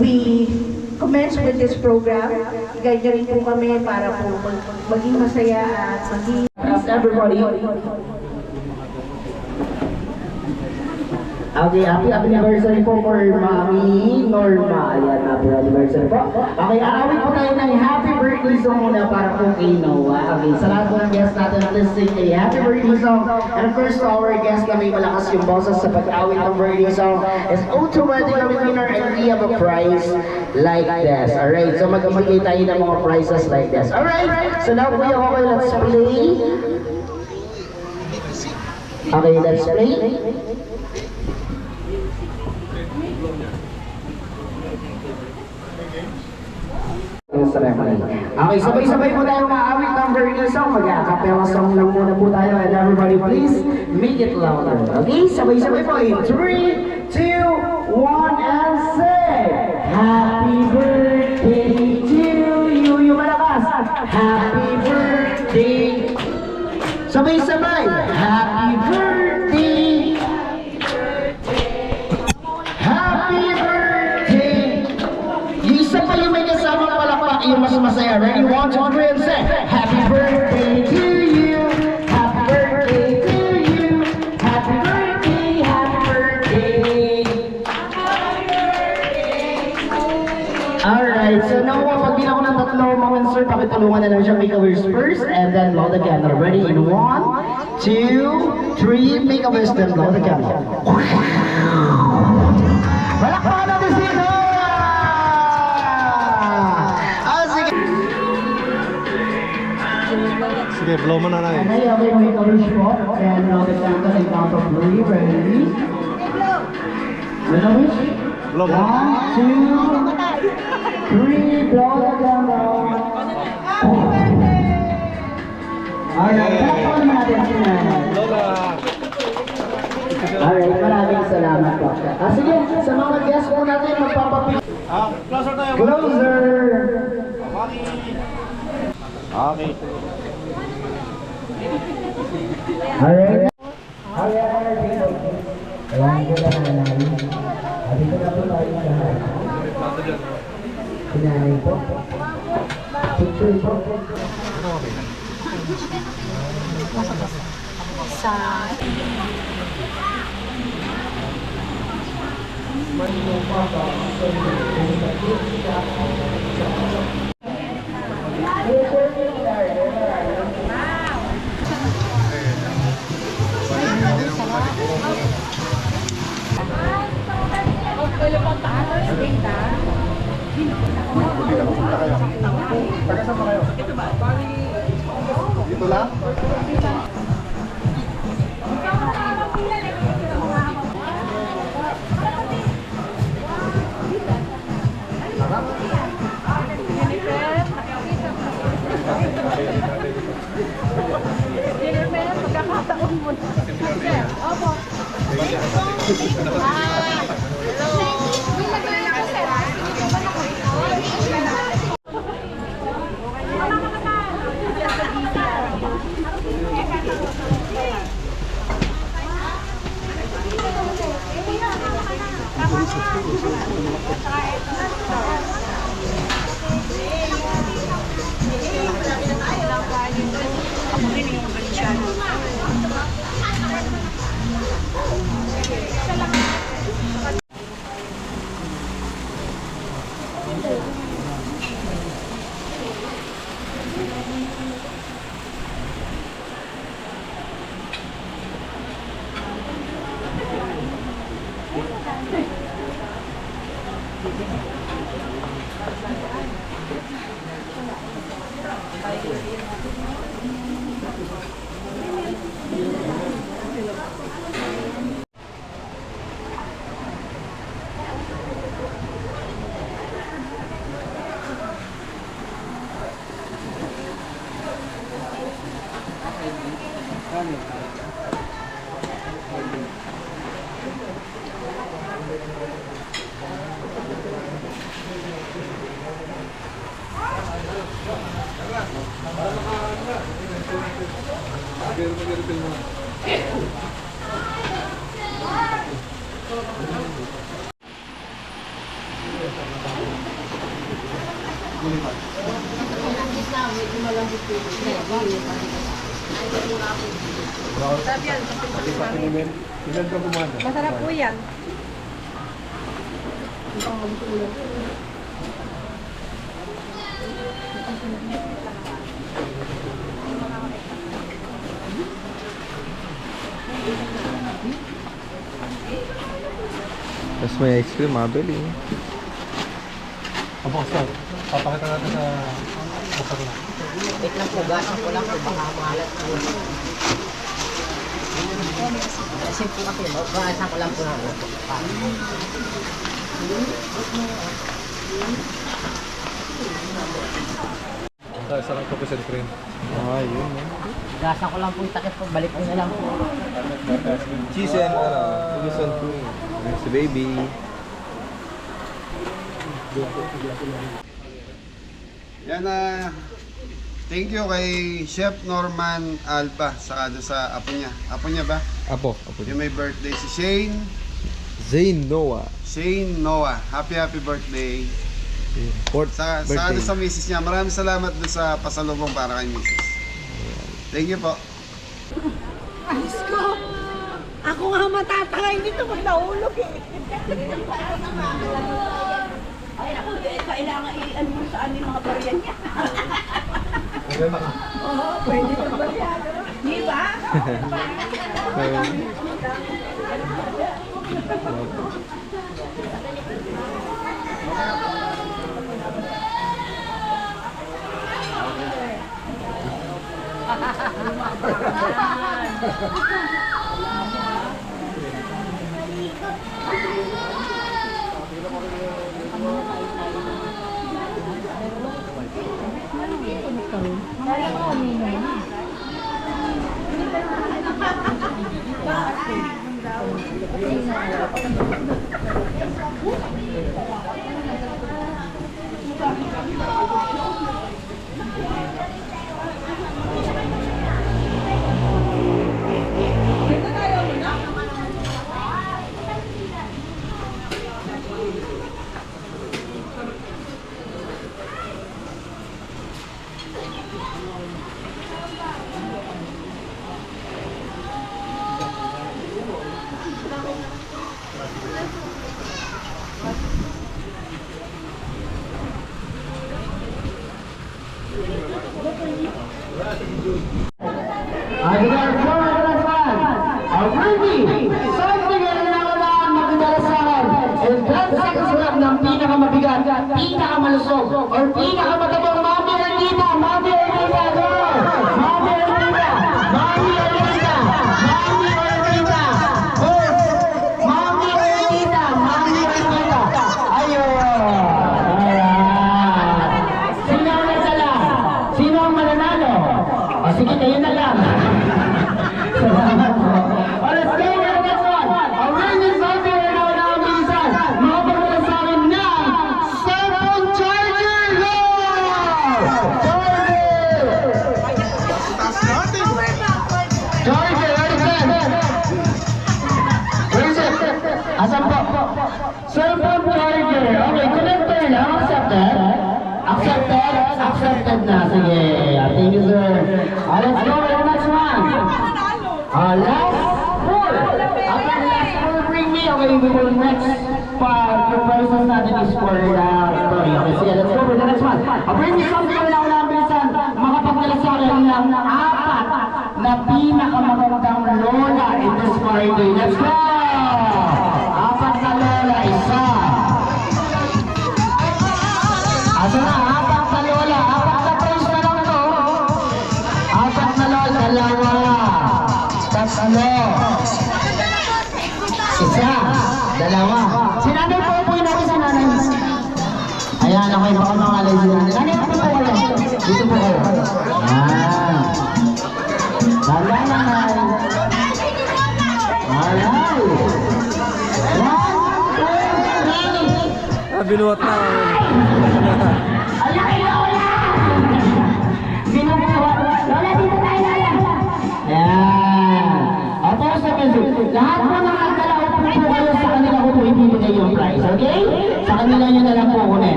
we commence with this program. I-guide niyo rin po kami para po maging masaya at maging... Everybody. Okay, happy anniversary po for Mami Norma. Ayan, happy anniversary po. Okay, aawit po tayo ng happy birthday song muna para po kay Noah. Okay, sa lahat po ng guests natin, let's sing a happy birthday song. And of course, to our guests na may malakas yung boses sa pag-awit ng birthday song is automatically winner and we have a prize like this. Alright, so mag-ibigay tayo ng mga prizes like this. Alright, so now Kuya Kokoy, let's play. Okay, let's play. Ceremony. Okay, sabay-sabay po tayo maawit ng birthday song. Mag-a-capella song lang muna po tayo and everybody please make it louder. Okay, sabay-sabay po in 3, 2, 1 and say Happy birthday to you. Yung malakas. Happy birthday. Sabay-sabay. Happy birthday. Happy birthday. Yung isa pa yung may kasama palakpak, yung mas masaya. Ready? 1, 2, 3 and say Happy birthday to you. Happy birthday to you. Happy birthday. Happy birthday. Alright, so now pag bilang ko ng tatlo, mga sir, pakitulungan na lang siya make a wish first and then blow the candle. Ready? In 1, 2, 3, make a wish, then blow the candle. Palakpakan natin si Noah! Sige. Sige, blow mo na lang. Okay, okay, make a wish po. And blow the candle in count of 3. Ready? Make a wish? Blow mo. 1, 2, 3, blow the candle. Alright, palakpakan natin si Nanay. Alright, maraming salamat po. Sige, sa mga guests po natin, magpapapit. Closer tayo. Closer! Okay. Alright. Alright, people. Ayan ko na nanay. Sabi ko na po tayo sa lahat. Sinanay po. Picture po. Dito lang? Masarap po yan. Tapos may ice cream, mabel eh. Papakita natin sa buksan ko na. Wait lang po, gasan ko lang po, baka mahalat po. Kasi po kasi, gasan ko lang po na. Sa sarang cookies and cream. Ah, yun eh. Gasan ko lang po yung takip po, balik ko na lang po. Cheese and cookies and cream. Ayan si baby. Yan na. Thank you kay Chef Norman Alba saka doon sa apo niya. Apo niya ba? Apo. Yung may birthday si Shane. Zane Noah. Shane Noah. Happy birthday. Fourth Saka birthday. doon sa misis niya. Maraming salamat doon sa pasalubong para kay misis. Thank you po. Ayos ko. Ako nga matatangay nito pag nahulog eh. Ay, ako, kailangan i-ano mo sa amin mga baryan niya. Oo, pwede yung baryan. Di ba? Pinakamalusog or pinakamatabang Mami Ernita, Mami Ernita, go! Mami Ernita, Mami Ernita, Mami Ernita, oh! Mami Ernita, Mami Ernita, ayun! Sino ang nadala? Sino ang mananalo? O sige, kayo na lang. Salamat po. O, let's go with the next one. A ring is out there now na ang bilisan. Makapagmula sa akin na cellphone charger! Go! Charger! Charger! Where is it? Asan po? Cellphone charger. Okay, connector lang. Accepted? Accepted? Accepted na. Sige. Thank you, sir. Let's go with the next one. Last four. After the last four, bring me. Okay, we will next prizes natin is for the story. Okay, sige, let's go with the next one. Bring me something na una bilisan. Makapagdala sa akin ng apat na pinakamagandang lola in this Friday. Let's go! Apat na lola, isa. Asa na, apat na lola. Apat na prize na lang to. Apat na lola, dalawa. Tatlo. Isa. Dalawa. Si nanay po po yung natin sa nanay. Ayan, okay pa ka mga alay si nanay. Nanay, ano po kayo? Dito po kayo. Ayan. Dala nanay. Alay. 1, 2, 3. Binuhat na. Alay, lola!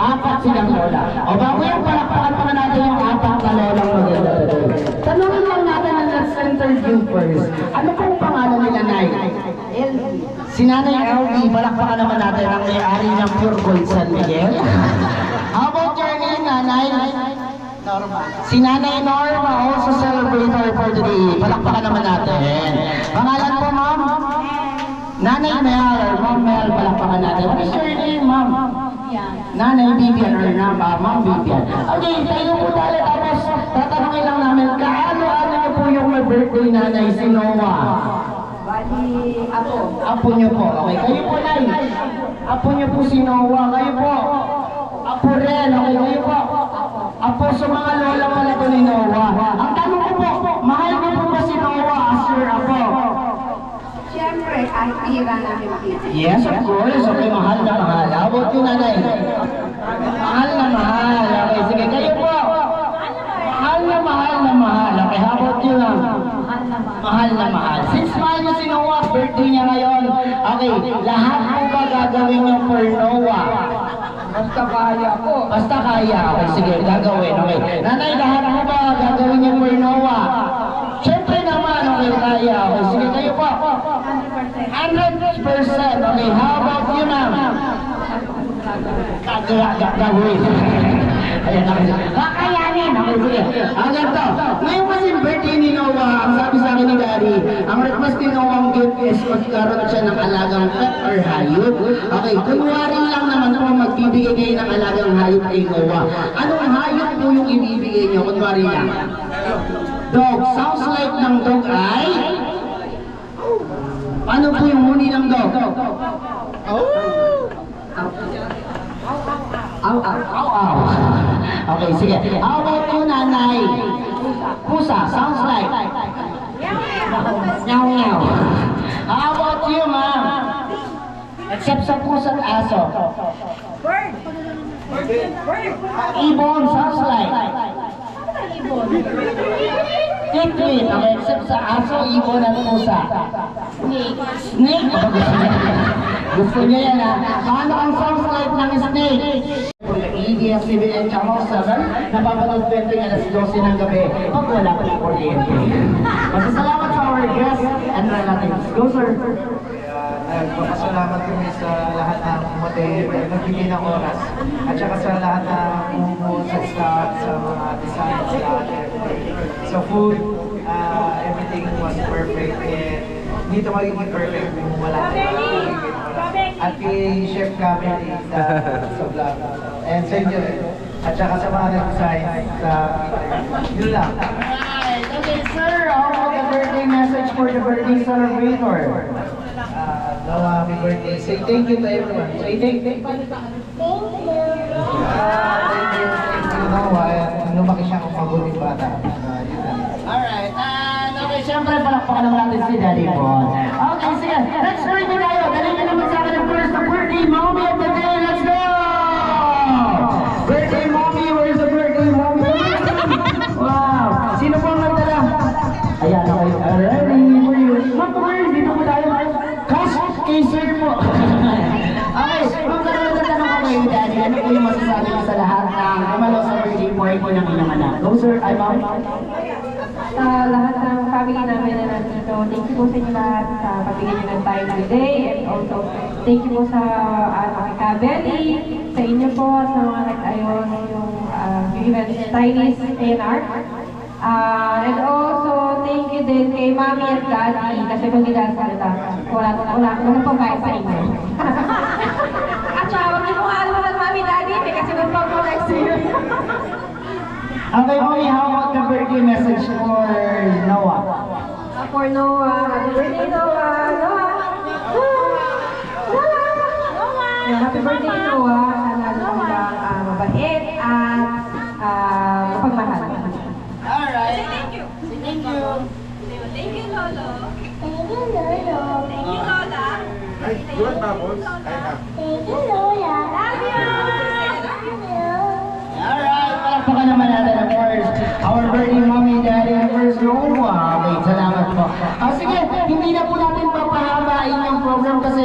apat silang lola. O bago yung palakpakan pa natin yung apat na lolang maganda. Tanungin lang natin ang let's interview first. Ano pong pangalan nila, Nay? Si Nanay LD, palakpakan naman natin ang may-ari ng Pure Gold San Miguel. How about your name, Nanay? Norma. Si Nanay Norma, also celebrator for today. Palakpakan naman natin. Pangalan po, Ma'am? Nanay Mel or Ma'am Mel, palakpakan natin. What is your name, Ma'am? Nanay Vivian or Ma'am Vivian. Okay, tayo po tayo. Tapos, tatanungin lang namin, kaano-ano niyo po yung may birthday Nanay si Noah? Bali, ako. Apo niyo po. Okay, kayo po, Nay. Apo niyo po si Noah. Kayo po. Apo rin. Okay, kayo po. Apo sa mga lola pala po ni Noah. Ang tanong ko po, mahal niyo po ba si Noah as your apo? Siyempre, kahit bihira namin makita. Yes, of course. Okay, mahal na mahal. How about you, Nanay? Mahal na mahal. Okay, sige, kayo po. Mahal na mahal na mahal. Okay, how about you, Ma'am? Mahal na mahal. Since mahal niyo si Noah, birthday niya ngayon. Okay, lahat po ba gagawin niyo for Noah? Basta kaya ko. Basta kaya. Okay, sige, gagawin. Okay. Nanay, lahat po ba gagawin niyo for Noah? Siyempre naman, okay, kaya. Okay, sige, kayo po. 100%. Okay, how about you, Ma'am? Gagawin. Ayan, kakayanin. Okay, sige. Ang ganito. Ngayon kasi birthday ni Noah, ang sabi sa akin ni Daddy, ang request ni Noah ang gift is magkaroon siya ng alagang pet or hayop. Okay, kunwari lang naman po magbibigay kayo ng alagang hayop kay Noah. Anong hayop po yung ibibigay niyo? Kunwari lang. Dog. Sounds like ng dog ay? Ano po yung huni ng dog? Aw. Okay, sige. How about you, Nanay? Pusa. Sounds like? Meow, meow. How about you, Ma'am? Except sa pusa at aso. Bird. Ibon. Sounds like? Titwin. Okay, except sa aso, ibon at pusa. Snake. Gusto niya yan, ha? Paano ang sounds like ng snake? EBS-CBN Channel 7, napapanood 20 alas 12 ng gabi pag wala pa ng kuryente. Masasalamat sa our guests and relatives. Go, sir! Nagpapasalamat kami sa lahat ng hotel na nagbigay ng oras. At saka sa lahat ng bumubuo sa staff, sa mga designs, lahat. Sa food, everything was perfect. And hindi ito magiging perfect kung wala tayo. At kay Chef Gabby sa vlog. And sa inyo rin. At saka sa mga nag-design sa yun lang. Alright, okay, sir. How about the birthday message for the birthday celebrator? Noah, happy birthday. Say thank you to everyone. Say thank you. Thank you, Noah. And lumaki siya kung mabuting bata. Yun lang. Alright, and okay, syempre palakpakan naman natin si Daddy Bon. Okay, sige, let's try na tayo. Dali na naman sa akin ang first na birthday mommy of the day. Let's go! Birthday mommy, where's the birthday mommy? Wow! Sino po ang nagdala? Ayan, okay. Ready for you. Ma'am, kumari, dito po tayo. Cash, kay sir po. Okay, ma'am, tanong ko kayo, Daddy. Ano po yung masasabi niyo sa lahat ng kumalaw sa birthday party ng inyong anak? Go, sir. Ay, ma'am. Sa lahat ng family namin na nandito, thank you po sa inyo lahat sa pabigyan niyo ng time today, and also thank you po sa kay Kabeli, sa inyo po, sa mga nag-ayos yung event stylist A&R. And also thank you din kay Mami at Daddy kasi kung hindi dahil salita, wala pong kaya sa inyo. At saka wag niyo kung ano ng Mami Daddy kasi wag po next year. Okay, Mommy, how about the birthday message for Noah? For Noah, happy birthday Noah! Noah! Happy birthday Noah! Sana lalo kang mabait at mapagmahal. Alright. Thank you. Thank you. Thank you, Lolo. Thank you, Lolo. Thank you, Lola. Ay, doon tapos. Thank you, Lola. Love you. Alright, palakpakan naman natin ang first. Our birthday mommy, daddy, and first Noah. Okay, salamat po. Sige, hindi na po natin papahabain yung program kasi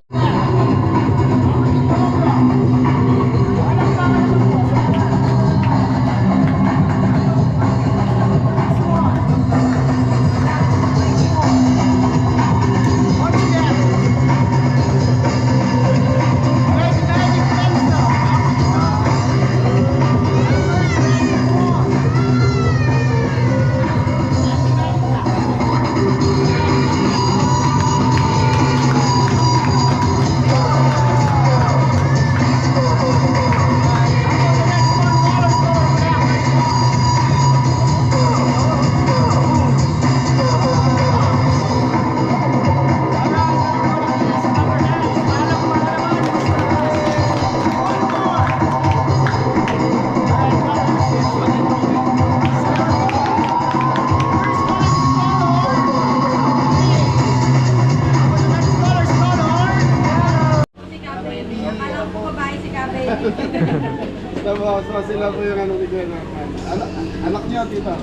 Tapos, so sila po yung ano ni Kuya Norman. Anak niyo, tita?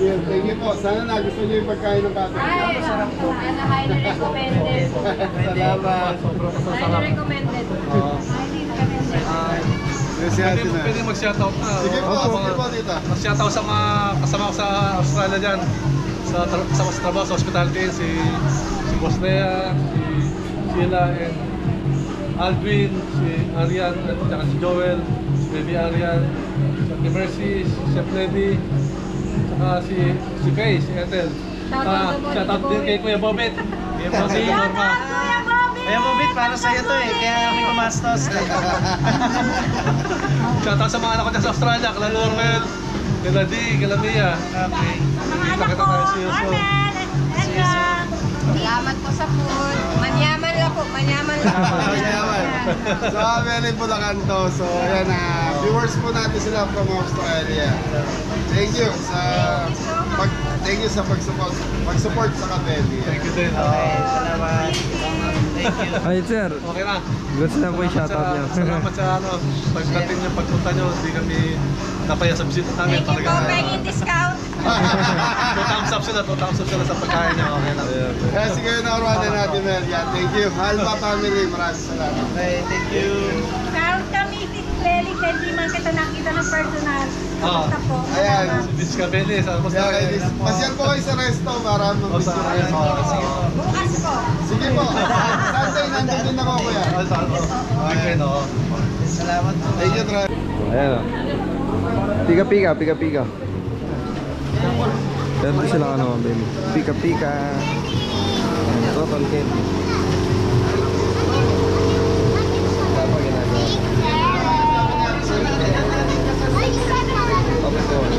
Thank you po. Sana nagustuhan niyo yung pagkain ng bata. Ay, highly recommended. Salamat. Highly recommended. Oo. Highly recommended. Si Ate na. Pwede mag-shoutout na. Sige po, tita. Mag-shoutout sa mga kasama ko sa Australia dyan. Sa trabaho sa hospitality, si Boss Lea, si Sheila, and Alvin, si Arian, at saka si Joel, si Baby Arian, si Mercy, si Chef Lady, saka si Kay, si Ethel. Shoutout din kay Kuya Bobet. Kuya Bobet, Norma. Kaya Bobit, para sa'yo to eh. Kaya kami kumastos. Shoutout sa mga anak ko dyan sa Australia, kala Normel, kala Di, kala Mia. Okay. Kita tayo si Yuso. Salamat po sa food. Manyaman lang po, manyaman lang po. Yaman. So, very Bulacan to. So, ayan na. Viewers po natin sila from Australia. Thank you sa pag-support sa Kabeli. Thank you din. Okay, salamat. Thank you. Ay, sir. Okay na. Gusto na po yung shoutout niyo. Salamat sa pagdating niyo, pagpunta niyo. Hindi kami napaya sa bisita namin. Thank you po, making discount. 2 thumbs up sila sa pagkain niyo. Okay na. Kaya sige na Norman din natin, Mel. Yeah, thank you. Alba family, maraming salamat. Okay, thank you. Proud kami, Sis Lely, hindi man kita nakita ng personal. Oo. Kamusta po? Ayan. Bis Cabelli, sa Yeah, kay Liz. Pasyal po kayo sa resto para mag-visit kayo. Bukas po. Sige po. Sunday, nandun din ako, kuya. Weekend, oo. Salamat po. Thank you, Troy. Ayan o. Pika-pika. Meron sila ano, baby. Pika-pika. Ayan, total candy. Tama ginagawa. Popcorn.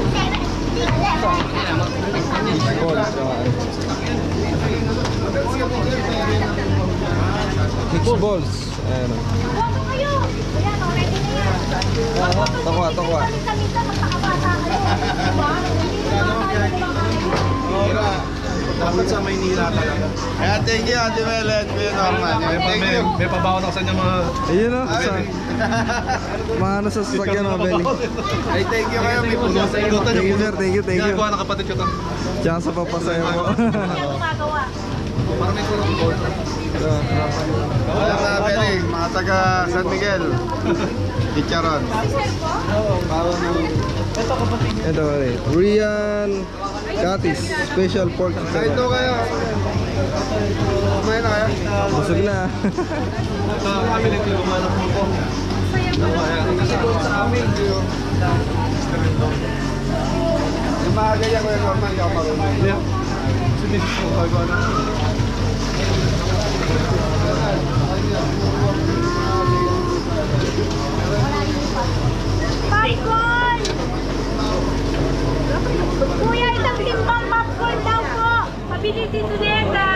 Balls, mixed balls. Ayan o. Huwag po kayo. Ayan, already na yan. Tokwa. Kalisa, magpakabata kayo. Diba? Dapat sa Maynila talaga. Kaya thank you, Ate Mel at Kuya Norman. Thank you. May pabawan ako sa inyo mga... Ayun o. Mga ano sa sasakyan mga belly. Ay, thank you kayo. May puno sa iyo. Thank you, sir. Thank you. Ginagawa ng kapatid ko to. Tsaka sa papasayo mo. Kaya gumagawa. Parang may tulong board. Alam na, Beli, mga taga San Miguel. Chicharon. Ito ulit. Rian Katis. Special pork Kahit chicken. doon kayo. Kumain na kayo. Busog na. Kami nagtulungan ng pupo. Yung mga ganyan, Kuya Norman, hindi ako marunong. Sinisip ko bago ano. Popcorn! Kuya, isang timbang popcorn daw po. Pabili si Suneta.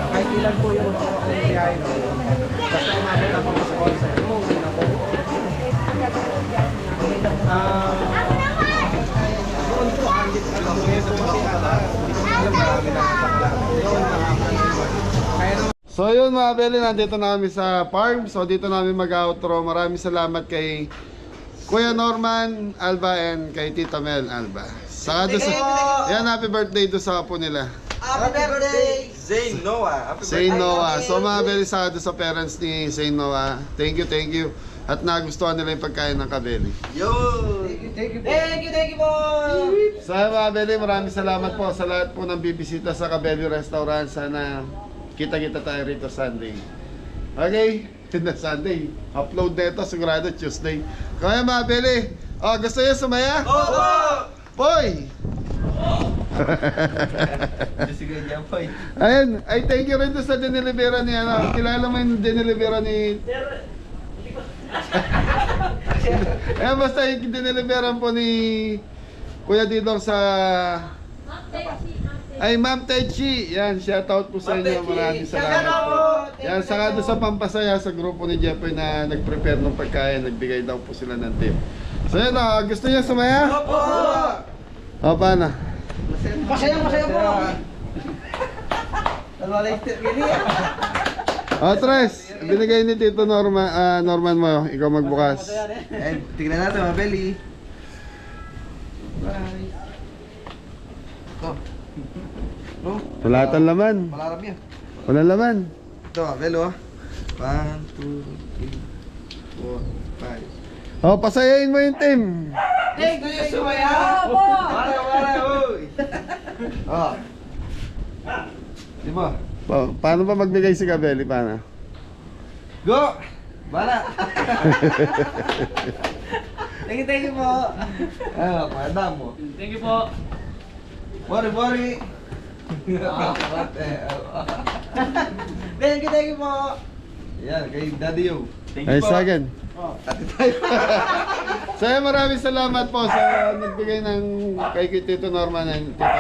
Kahit ilan po yung biyahe mo, basta umabot ako sa concert. Doon po, andit ka lang. Marami na So yun mga Beli, nandito na kami sa farm. So dito namin mag-outro. Maraming salamat kay Kuya Norman Alba and kay Tita Mel Alba. Saka doon sa... Yan, happy birthday doon sa apo nila. Happy birthday! Zane Noah. Saint Noah. So mga Beli, saka doon sa parents ni Saint Noah. Thank you. At nagustuhan nila yung pagkain ng Kabeli. Yo! Thank you po! So mga Beli, maraming salamat po sa lahat po ng bibisita sa Kabeli Restaurant. Sana kita-kita tayo rito Sunday. Okay? Na Sunday. Upload na ito, sigurado Tuesday. Kaya mga Beli, gusto niyo sumaya? Opo! Boy! Sige niya po. Ayun, ay thank you rin doon sa dinilibera ni ano. Kilala mo yung dinilibera ni... basta yung diniliberan po ni Kuya Didong sa Ay, Ma'am Techi. Yan, shoutout po sa inyo. Maraming salamat po. Yan, saka doon sa Pampasaya sa grupo ni Jeffrey na nag-prepare ng pagkain. Nagbigay daw po sila ng tip. So yun, gusto niyo sumaya? Opo! O, paano? Masaya po. O, Tres, binigay ni Tito Norman mo. Ikaw magbukas. Eh, tignan natin mga belly. Wala tang laman. Malaram yan. Wala laman. Ito, belo. 1, 2, 3, 4, 5. O, pasayain mo yung team. Oh. Di mo. Paano ba magbigay si Gabelli? Paano? Go! Bala! Thank you po. Madam mo. Thank you po. Bori. Thank you po. Yan, kay Daddy Yo. Ay, sagad. Ate tayo. So, maraming salamat po sa nagbigay ng kay Tito Norman and Tito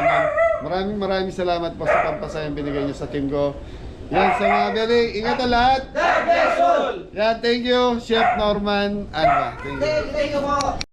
Norman. Maraming salamat po sa pampasayang binigay niyo sa team ko. Yan, sa mga Belly, ingat ang lahat. Yan, thank you, Chef Norman Alba. Thank you. Thank you po.